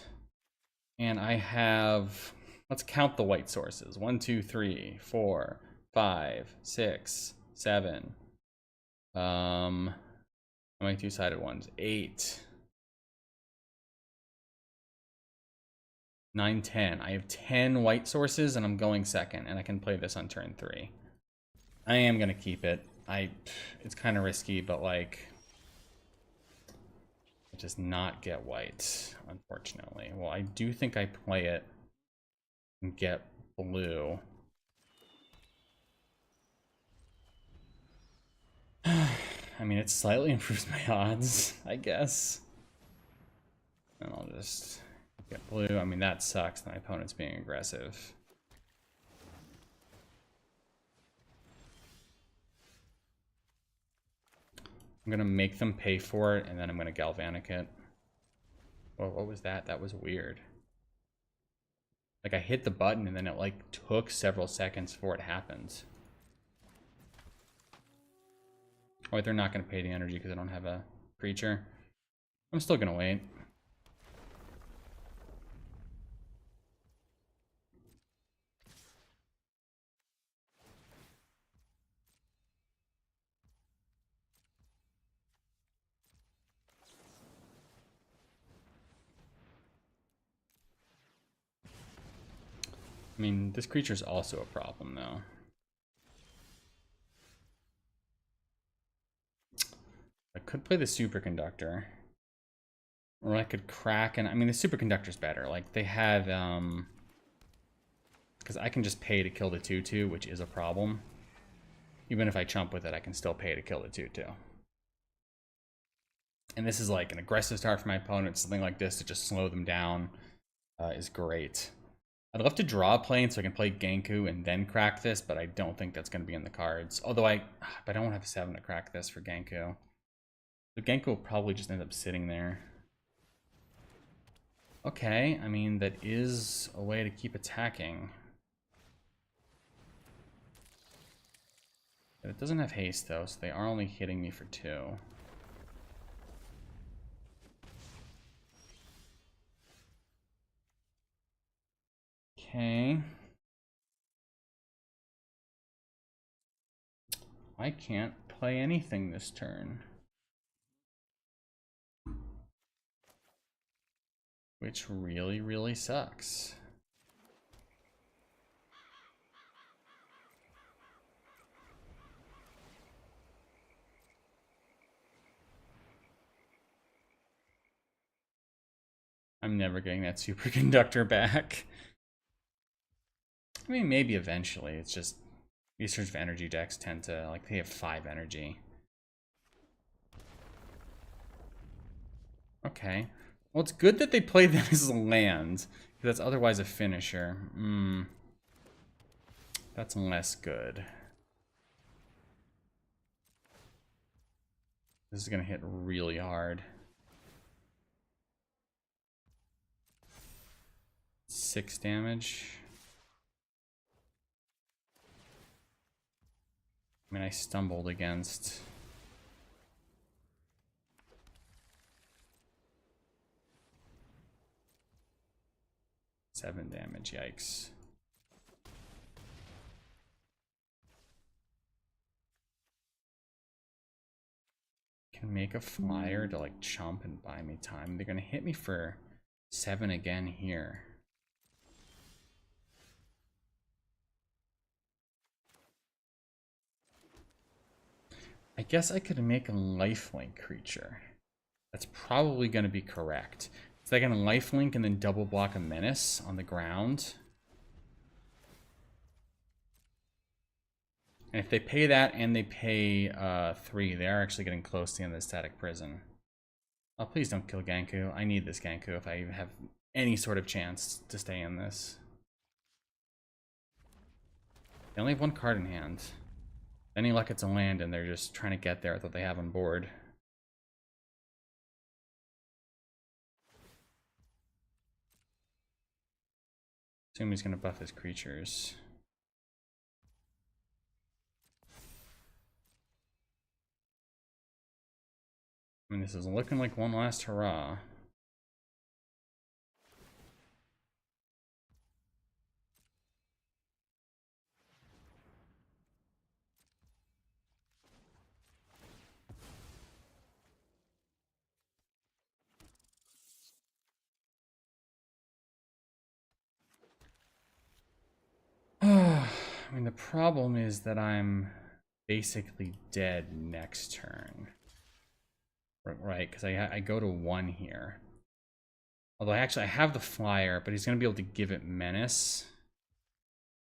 And I have... Let's count the white sources. 1, 2, 3, 4, 5, 6, 7. How many two-sided ones? 8. 9, 10. I have 10 white sources, and I'm going second, and I can play this on turn 3. I am going to keep it. It's kind of risky, but, like... Just not get white, unfortunately. Well, I do think I play it and get blue. I mean, it slightly improves my odds, I guess. And I'll just get blue. I mean, that sucks. My opponent's being aggressive. I'm gonna make them pay for it, and then I'm gonna Galvanic it. Well, what was that? That was weird. Like, I hit the button and then it, like, took several seconds before it happened. Oh, wait, they're not going to pay the energy because I don't have a creature. I'm still going to wait. I mean, this creature's also a problem, though. I could play the superconductor. Or I could crack, and I mean, the superconductor's better. Like, they have, because I can just pay to kill the 2/2, which is a problem. Even if I chump with it, I can still pay to kill the 2/2. And this is like an aggressive start for my opponent. Something like this to just slow them down is great. I'd love to draw a plane so I can play Genku and then crack this, but I don't think that's going to be in the cards. Although I don't have 7 to crack this for Genku. So Genku will probably just end up sitting there. Okay, I mean, that is a way to keep attacking. But it doesn't have haste, though, so they are only hitting me for 2. Okay. I can't play anything this turn. Which really, really sucks. I'm never getting that superconductor back. I mean, maybe eventually. It's just these sorts of energy decks tend to, like, they have 5 energy. Okay. Well, it's good that they played that as a land, because that's otherwise a finisher. That's less good. This is going to hit really hard. 6 damage. I mean, I stumbled against... $7 damage, yikes. Can make a flyer to like chump and buy me time. They're gonna hit me for 7 again here. I guess I could make a lifelink creature. That's probably gonna be correct. So I can lifelink and then double block a menace on the ground. And if they pay that and they pay 3, they are actually getting close to the end of the static prison. Oh, please don't kill Genku. I need this Genku if I even have any sort of chance to stay in this. They only have 1 card in hand. Any luck it's a land and they're just trying to get there with what they have on board. Assume he's going to buff his creatures. I mean, this is looking like one last hurrah. I mean, the problem is that I'm basically dead next turn. Right, because I go to 1 here. Although I have the flyer, but he's going to be able to give it menace.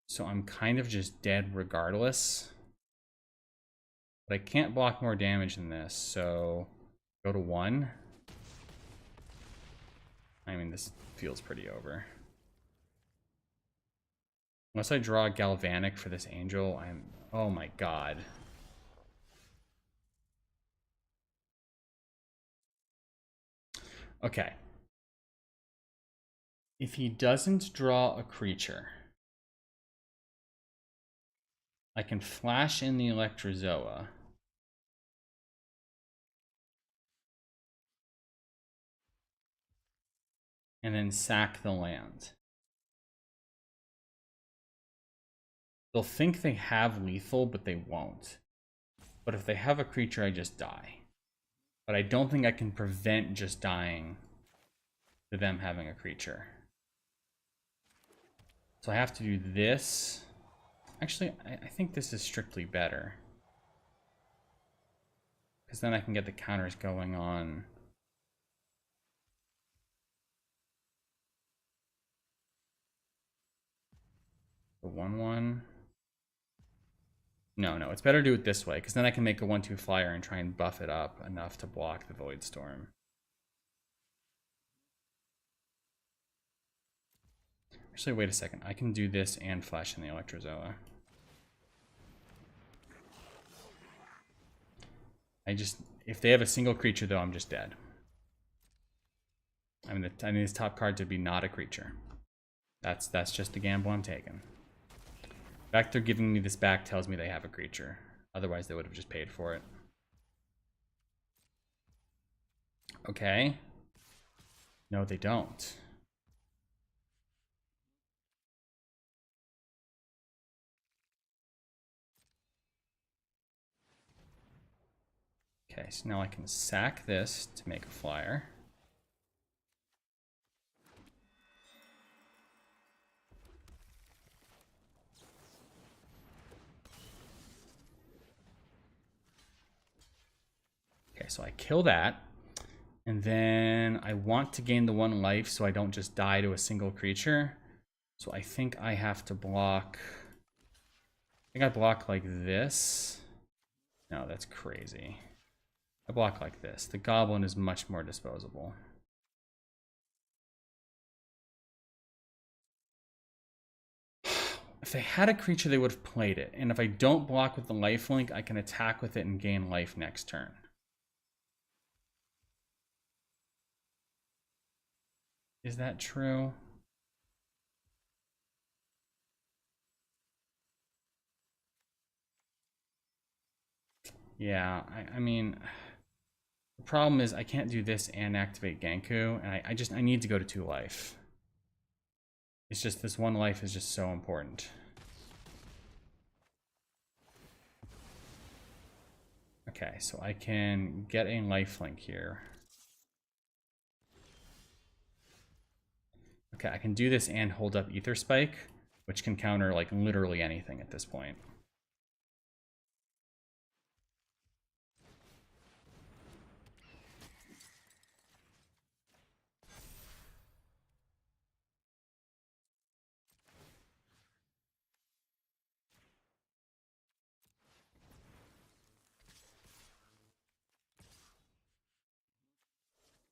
So I'm kind of just dead regardless. But I can't block more damage than this, so go to 1. I mean, this feels pretty over. Unless I draw Galvanic for this Angel, I'm... Oh my god. Okay. if he doesn't draw a creature, I can flash in the Electrozoa. And then sack the land. They'll think they have lethal, but they won't. But if they have a creature, I just die. But I don't think I can prevent just dying to them having a creature. So I have to do this. Actually, I think this is strictly better. Because then I can get the counters going on. The 1/1. No, it's better to do it this way, because then I can make a 1/2 flyer and try and buff it up enough to block the Void Storm. Actually, wait a second. I can do this and flash in the Electrozoa. If they have a single creature, though, I'm just dead. I mean, this top card to be not a creature. That's just the gamble I'm taking. The fact they're giving me this back tells me they have a creature. Otherwise, they would have just paid for it. Okay. No, they don't. Okay, so now I can sack this to make a flyer. Okay, so I kill that. And then I want to gain the 1 life so I don't just die to a single creature. So I think I have to block... I think I block like this. No, that's crazy. I block like this. The goblin is much more disposable. If they had a creature, they would have played it. And if I don't block with the lifelink, I can attack with it and gain life next turn. Is that true? Yeah, I mean, the problem is I can't do this and activate Genku, and I need to go to 2 life. It's just this 1 life is just so important. Okay, so I can get a lifelink here. Okay, I can do this and hold up Ether Spike, which can counter like literally anything at this point.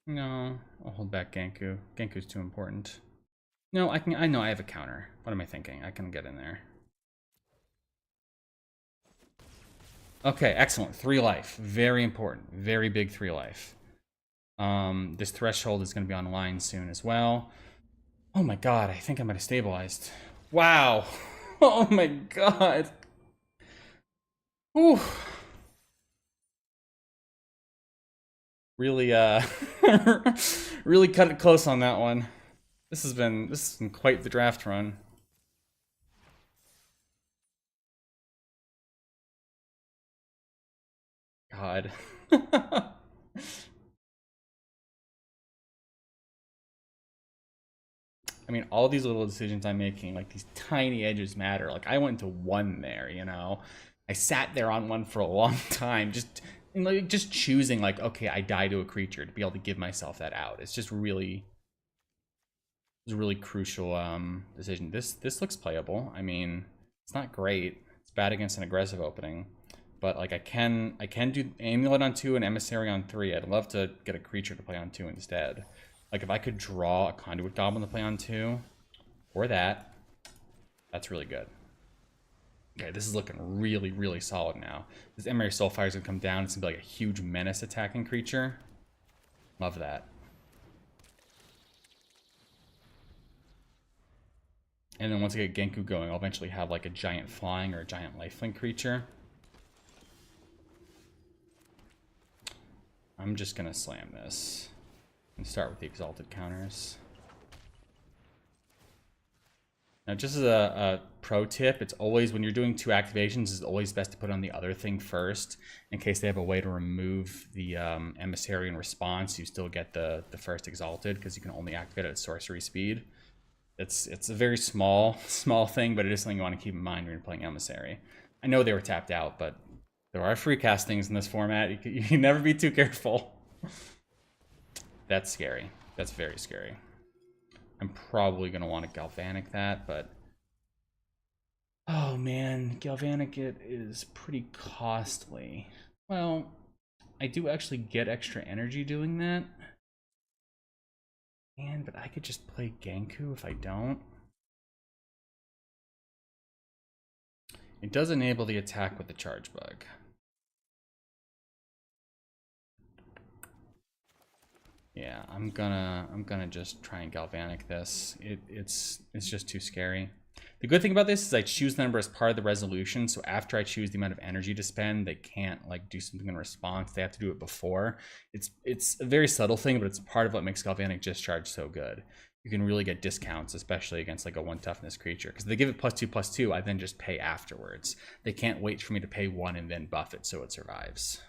No, I'll hold back Genku. Genku's too important. No, I know I have a counter. What am I thinking? I can get in there. Okay, excellent. 3 life. Very important. Very big 3 life. This threshold is going to be online soon as well. Oh my god, I think I might have stabilized. Wow. Oh my god. Whew. Really, really cut it close on that one. This has been quite the draft run. God. I mean, all these little decisions I'm making, like these tiny edges matter. Like I went to 1 there, you know. I sat there on 1 for a long time, just choosing like, okay, I die to a creature to be able to give myself that out. It's just really, it's a really crucial decision. This looks playable. I mean, it's not great. It's bad against an aggressive opening, but like I can do Amulet on 2 and Emissary on 3. I'd love to get a creature to play on 2 instead. Like if I could draw a Conduit Goblin to play on 2, or that's really good. Okay, this is looking really, really solid now. This Emery Soulfire is gonna come down. It's gonna be like a huge menace attacking creature. Love that. And then once I get Genku going, I'll eventually have like a giant flying or a giant lifelink creature. I'm just gonna slam this and start with the exalted counters. Now, just as a pro tip, it's always, when you're doing 2 activations, it's always best to put on the other thing first, in case they have a way to remove the emissary in response. You still get the first exalted, because you can only activate it at sorcery speed. It's a very small thing, but it is something you want to keep in mind when you're playing emissary. I know they were tapped out, but there are free castings in this format. You can never be too careful. That's scary. That's very scary. I'm probably going to want to Galvanic that, but... oh man, Galvanic it is pretty costly. Well, I do actually get extra energy doing that. Man, but I could just play Genku if I don't. It does enable the attack with the charge bug. Yeah, I'm gonna just try and Galvanic this. It's just too scary. The good thing about this is I choose the number as part of the resolution, so after I choose the amount of energy to spend, they can't like do something in response. They have to do it before. It's a very subtle thing, but it's part of what makes Galvanic Discharge so good. You can really get discounts, especially against like a 1 toughness creature, because they give it +2/+2. I then just pay afterwards. They can't wait for me to pay 1 and then buff it so it survives.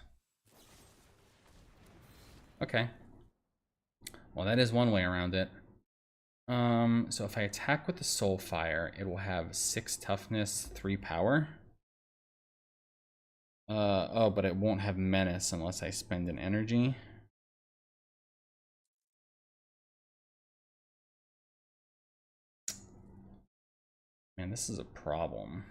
Okay. Well, that is one way around it. So if I attack with the Soulfire, it will have 6 toughness, 3 power. Oh, but it won't have menace unless I spend an energy. Man, this is a problem.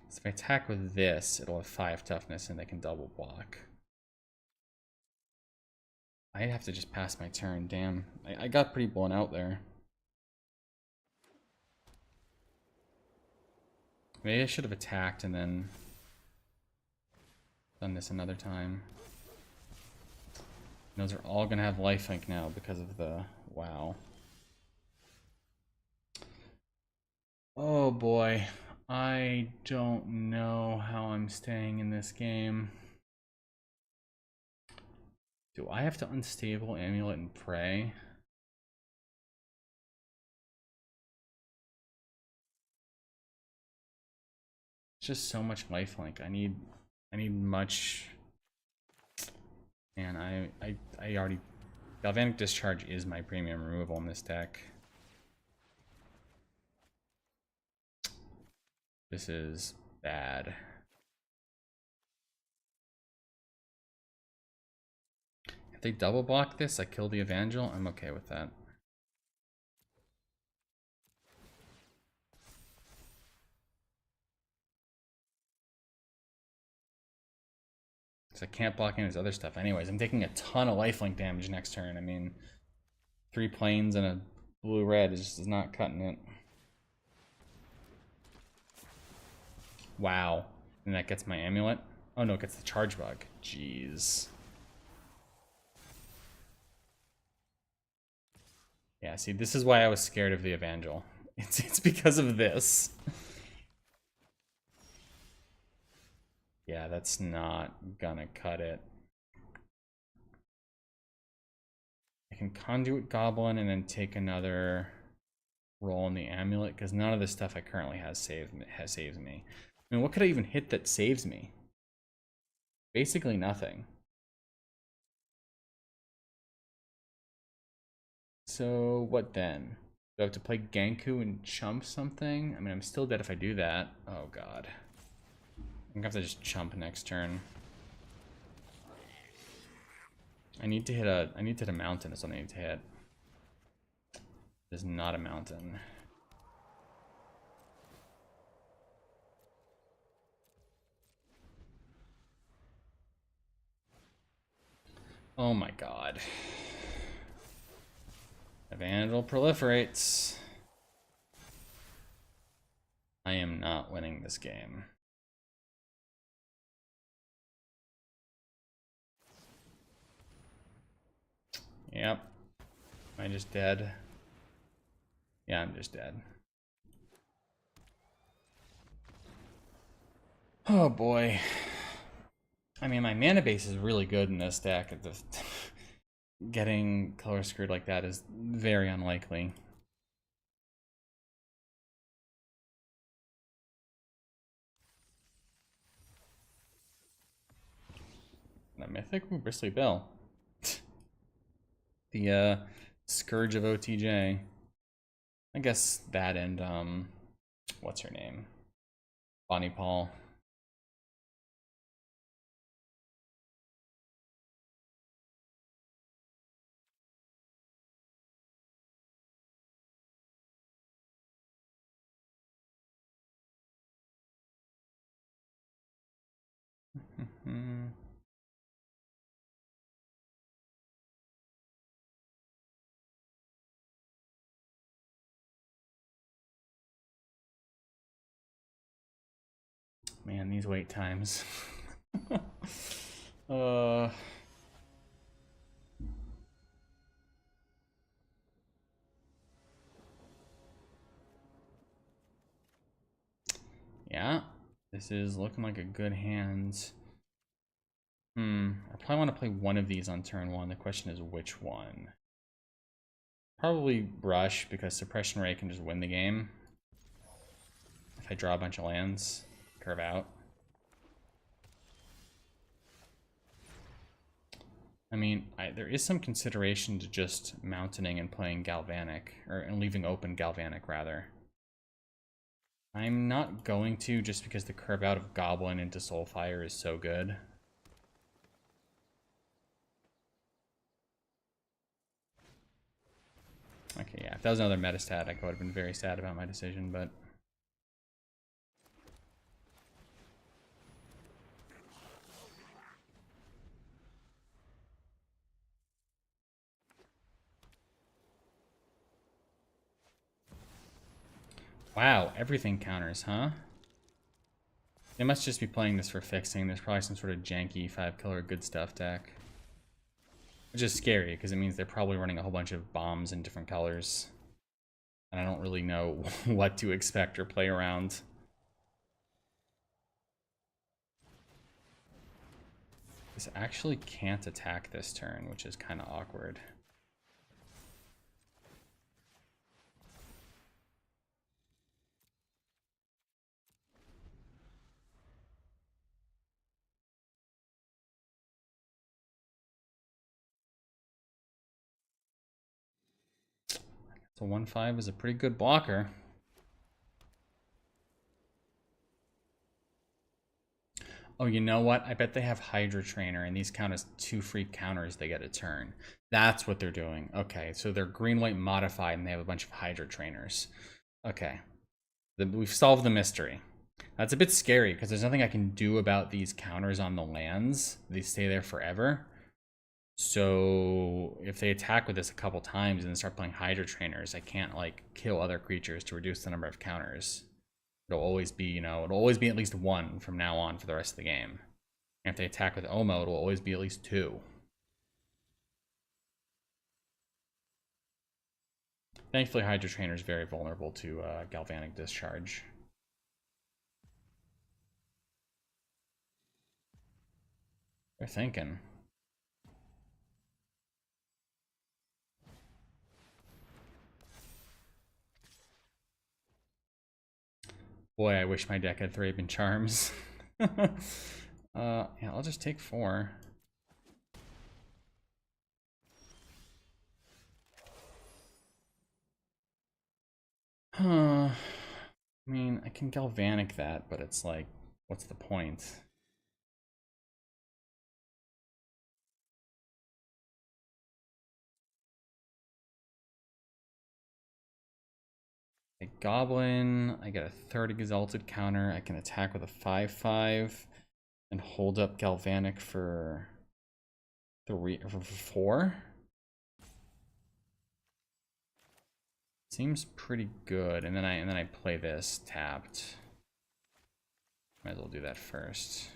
So if I attack with this, it'll have 5 toughness and they can double block. I'd have to just pass my turn. Damn, I got pretty blown out there. Maybe I should have attacked and then done this another time. Those are all gonna have lifelink now because of the wow. Oh boy, I don't know how I'm staying in this game. Do I have to unstable Amulet and pray? It's just so much lifelink. I need much. And I already, Galvanic Discharge is my premium removal in this deck. This is bad. If they double block this, I kill the Evangel. I'm okay with that. Because I can't block any of this other stuff. Anyways, I'm taking a ton of lifelink damage next turn. I mean, 3 planes and a blue-red is just not cutting it. Wow. And that gets my amulet. Oh no, it gets the charge bug. Jeez. Yeah, see, this is why I was scared of the Evangel. It's because of this. Yeah, that's not gonna cut it. I can Conduit Goblin and then take another roll in the amulet, because none of the stuff I currently have saves me. I mean, what could I even hit that saves me? Basically nothing. So what then? Do I have to play Genku and chump something? I mean, I'm still dead if I do that. Oh god. I'm gonna have to just chump next turn. I need to hit a mountain is what I need to hit. It is not a mountain. Oh my god. Evangel proliferates. I am not winning this game. Yep. Am I just dead? Yeah, I'm just dead. Oh boy. I mean, my mana base is really good in this deck. Getting color screwed like that is very unlikely. The Mythic? Ooh, Bristly Bill. The Scourge of OTJ. I guess that and, what's her name? Bonnie Paul. Man, these wait times. uh... Yeah, this is looking like a good hand. I probably want to play one of these on turn one. The question is which one. Probably Brush, because Suppression Ray can just win the game. If I draw a bunch of lands, curve out. I mean, there is some consideration to just mountaining and playing Galvanic, and leaving open Galvanic, rather. I'm not going to, just because the curve out of Goblin into Soulfire is so good. Okay, yeah, if that was another metastat, I would have been very sad about my decision, but... Wow, everything counters, huh? They must just be playing this for fixing. There's probably some sort of janky 5-color good stuff deck. Which is scary, because it means they're probably running a whole bunch of bombs in different colors. And I don't really know what to expect or play around. This actually can't attack this turn, which is kind of awkward. So 1/5 is a pretty good blocker. Oh, you know what? I bet they have Hydra Trainer, and these count as 2 free counters they get a turn. That's what they're doing. Okay, so they're green-white modified, and they have a bunch of Hydra Trainers. Okay. We've solved the mystery. That's a bit scary, because there's nothing I can do about these counters on the lands. They stay there forever. So if they attack with this a couple times and then start playing Hydra Trainers, I can't, like, kill other creatures to reduce the number of counters. It'll always be, you know, it'll always be at least 1 from now on for the rest of the game. And if they attack with Omo, it'll always be at least 2. Thankfully, Hydra Trainer is very vulnerable to Galvanic Discharge. They're thinking. Boy, I wish my deck had Thraben Charms. Yeah, I'll just take 4. I mean, I can Galvanic that, but it's like, what's the point? A Goblin, I get a 3rd Exalted counter. I can attack with a 5/5 and hold up Galvanic for 4. Seems pretty good. And then I play this tapped. Might as well do that first.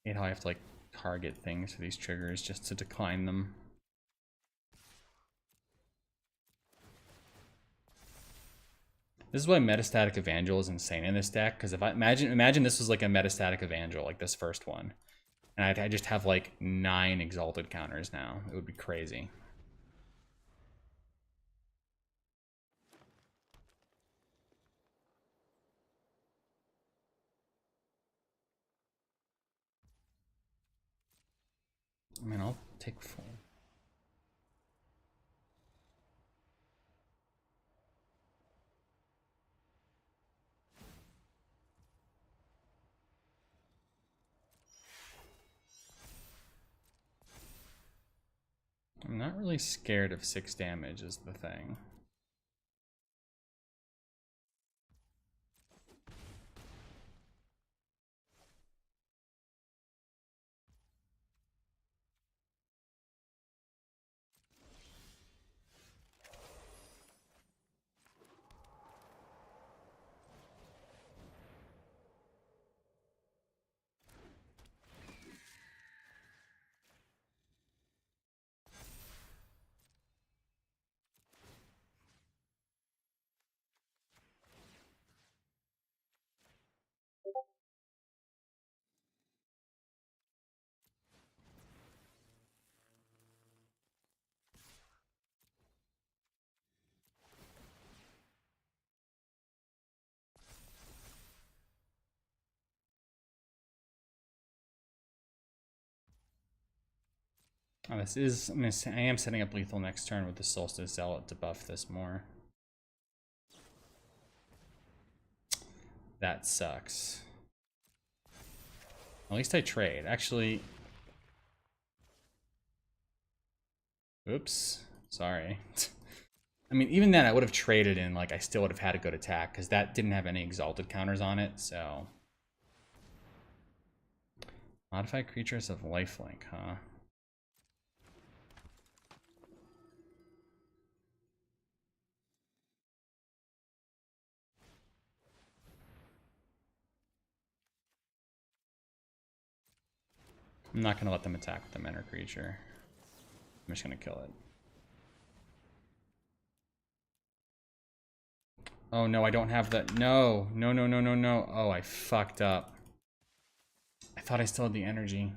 hate how I have to like target things for these triggers just to decline them. This is why Metastatic Evangel is insane in this deck, because if I imagine this was like a Metastatic Evangel, like this first one, and I just have like 9 Exalted counters now. It would be crazy. I mean, I'll take 4. I'm not really scared of 6 damage is the thing. Oh, this is, I am setting up lethal next turn with the Solstice Zealot to buff this more. That sucks. At least I trade. Actually, oops, sorry. I mean, even then I would have traded in, like, I still would have had a good attack, because that didn't have any Exalted counters on it, so. Modify creatures of lifelink, huh? I'm not going to let them attack with the mentor creature. I'm just going to kill it. Oh no, I don't have the... No. No, no, no, no, no. Oh, I fucked up. I thought I still had the energy.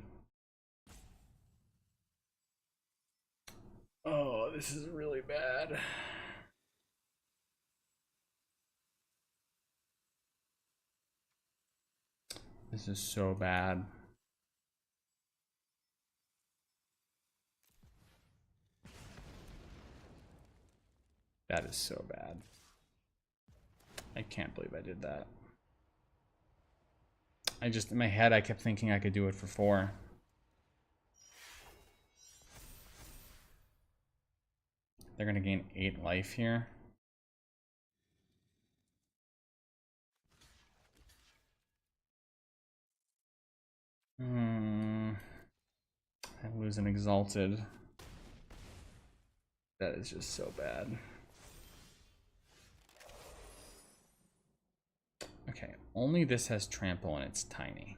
Oh, this is really bad. This is so bad. That is so bad. I can't believe I did that. I just, in my head, I kept thinking I could do it for 4. They're gonna gain 8 life here. I lose an Exalted. That is just so bad. Okay, only this has trample and it's tiny.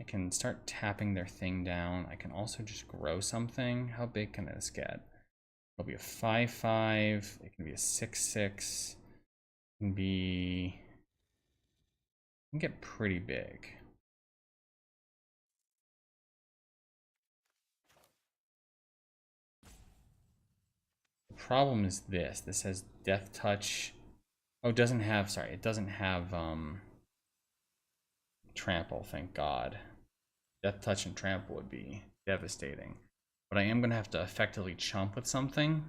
I can start tapping their thing down. I can also just grow something. How big can this get? It'll be a 5/5. It can be a 6/6. It can be... It can get pretty big. The problem is this. This has Death Touch. Oh, it doesn't have, sorry, it doesn't have trample, thank God. Death Touch and trample would be devastating. But I am going to have to effectively chump with something.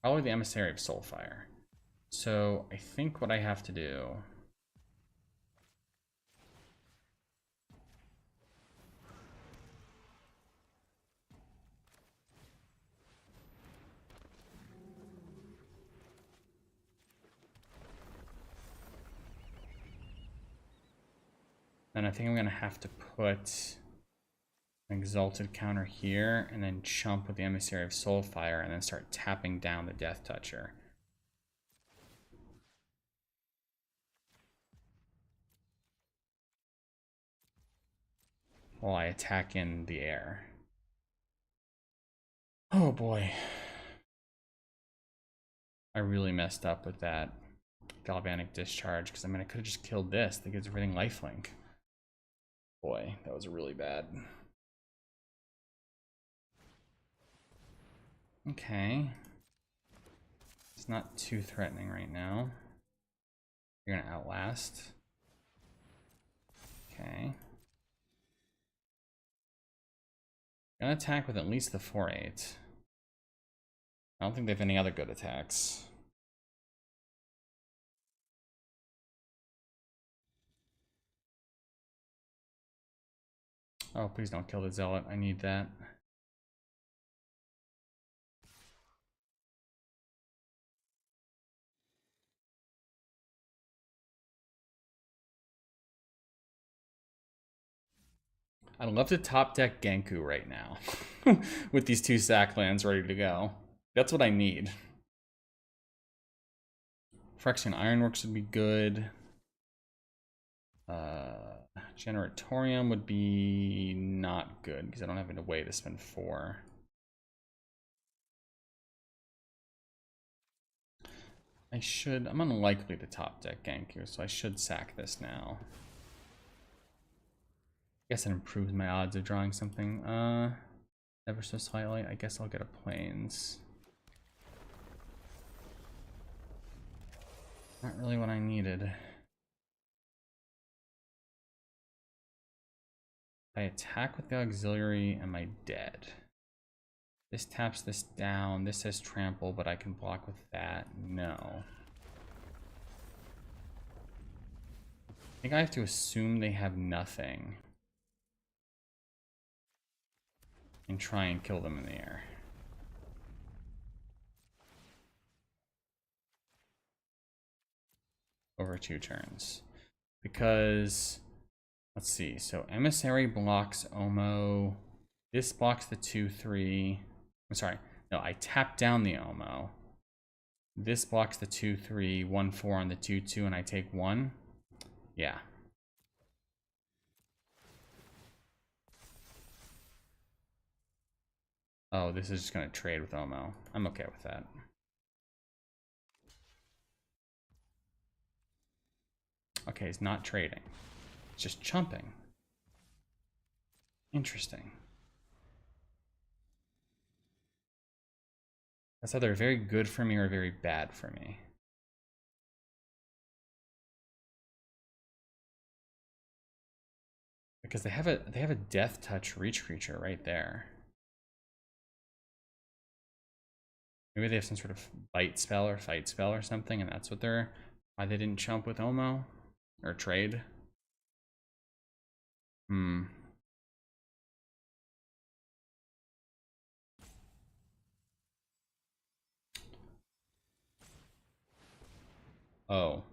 Probably the Emissary of Soulfire. So I think what I have to do... And I think I'm going to have to put an Exalted counter here, and then chump with the Emissary of Soulfire, and then start tapping down the Death Toucher. while I attack in the air. Oh boy. I really messed up with that galvanic discharge, because I mean I could have just killed this. That gives everything lifelink. Boy, that was really bad. Okay. It's not too threatening right now. You're gonna outlast. Okay. Gonna attack with at least the 4/8. I don't think they have any other good attacks. Oh, please don't kill the Zealot. I need that. I'd love to top deck Genku right now with these 2 sack lands ready to go. That's what I need. Phyrexian Ironworks would be good. Generatorium would be not good because I don't have a way to spend 4. I'm unlikely to top deck Genku, so I should sack this now. I guess it improves my odds of drawing something. Ever so slightly. I guess I'll get a Plains. Not really what I needed. I attack with the auxiliary, am I dead? This taps this down. This has trample, but I can block with that. No. I think I have to assume they have nothing and try and kill them in the air. Over 2 turns. Because, let's see, so Emissary blocks Omo. This blocks the 2/3. I'm sorry, no, I tap down the Omo. This blocks the 2/3, 1/4 on the 2/2, and I take 1. Yeah. Oh, this is just gonna trade with Omo. I'm okay with that. Okay, it's not trading. It's just chumping. Interesting. That's either very good for me or very bad for me. Because they have a death touch reach creature right there. Maybe they have some sort of bite spell or fight spell or something, and that's why they didn't chump with Omo or trade. Oh.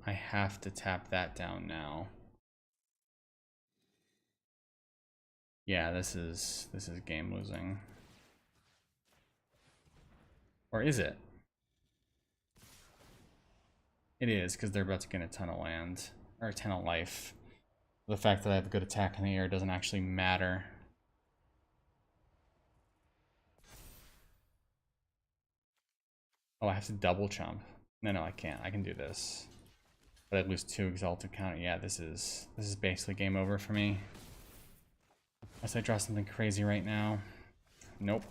I have to tap that down now. Yeah, this is game losing. Or is it? It is, because they're about to get a ton of land. Or a ton of life. The fact that I have a good attack in the air doesn't actually matter. Oh, I have to double chump. No, I can't. I can do this. But I'd lose 2 exalted counter. Yeah, this is basically game over for me. Unless I draw something crazy right now. Nope.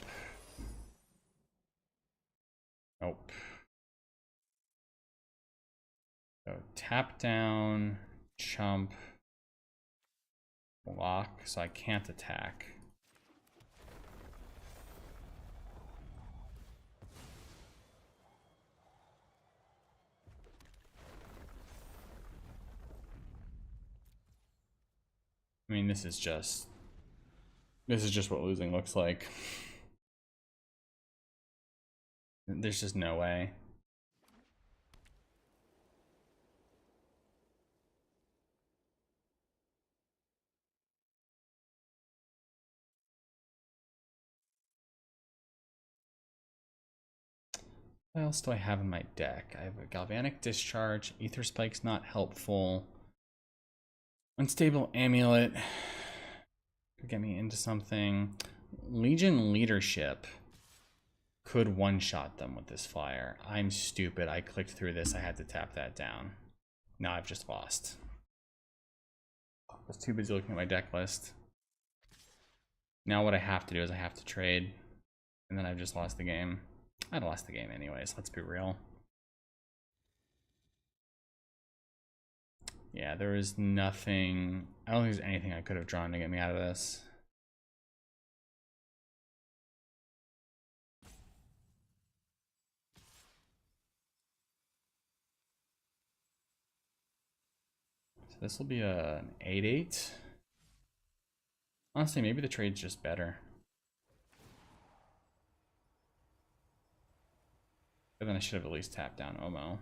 Nope. So tap down, chump, block, so I can't attack. I mean, this is just what losing looks like. There's just no way. What else do I have in my deck? I have a Galvanic Discharge. Ether Spike's not helpful. Unstable Amulet could get me into something. Legion Leadership could one-shot them with this flyer. I'm stupid. I clicked through this. I had to tap that down. Now I've just lost. I was too busy looking at my deck list. Now what I have to do is I have to trade. And then I've just lost the game. I'd lost the game anyways, let's be real. Yeah, there was nothing. I don't think there's anything I could have drawn to get me out of this. So this will be an 8-8. Honestly, maybe the trade's just better. But then I should have at least tapped down Omo.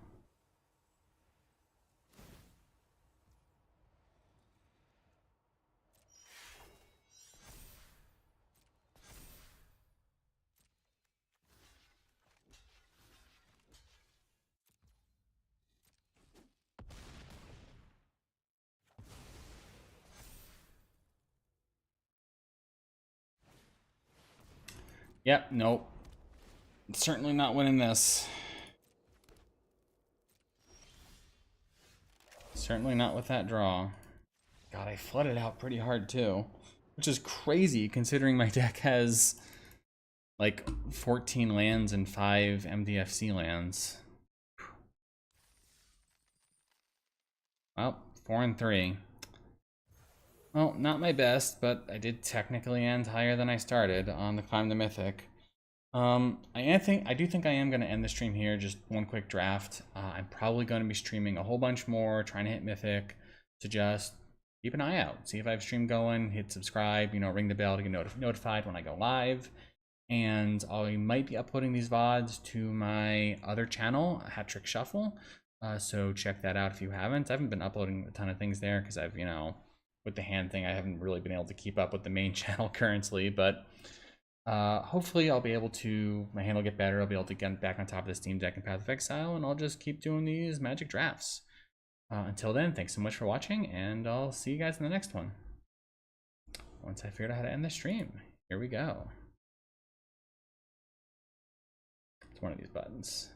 Yep, nope. Certainly not winning this. Certainly not with that draw. God, I flooded out pretty hard too. Which is crazy considering my deck has like 14 lands and 5 MDFC lands. Well, 4 and 3. Well, not my best, but I did technically end higher than I started on the climb to Mythic. I do think I am going to end the stream here. Just one quick draft. I'm probably going to be streaming a whole bunch more, trying to hit Mythic. So just keep an eye out. See if I have stream going. Hit subscribe. You know, ring the bell to get notified when I go live. And I might be uploading these VODs to my other channel, Hat Trick Shuffle. So check that out if you haven't. I haven't been uploading a ton of things there because I've, you know, with the hand thing, I haven't really been able to keep up with the main channel currently, but hopefully I'll be able to, my hand will get better, I'll be able to get back on top of the Steam Deck and Path of Exile, and I'll just keep doing these Magic drafts. Until then, thanks so much for watching, and I'll see you guys in the next one. Once I figured out how to end the stream. Here we go. It's one of these buttons.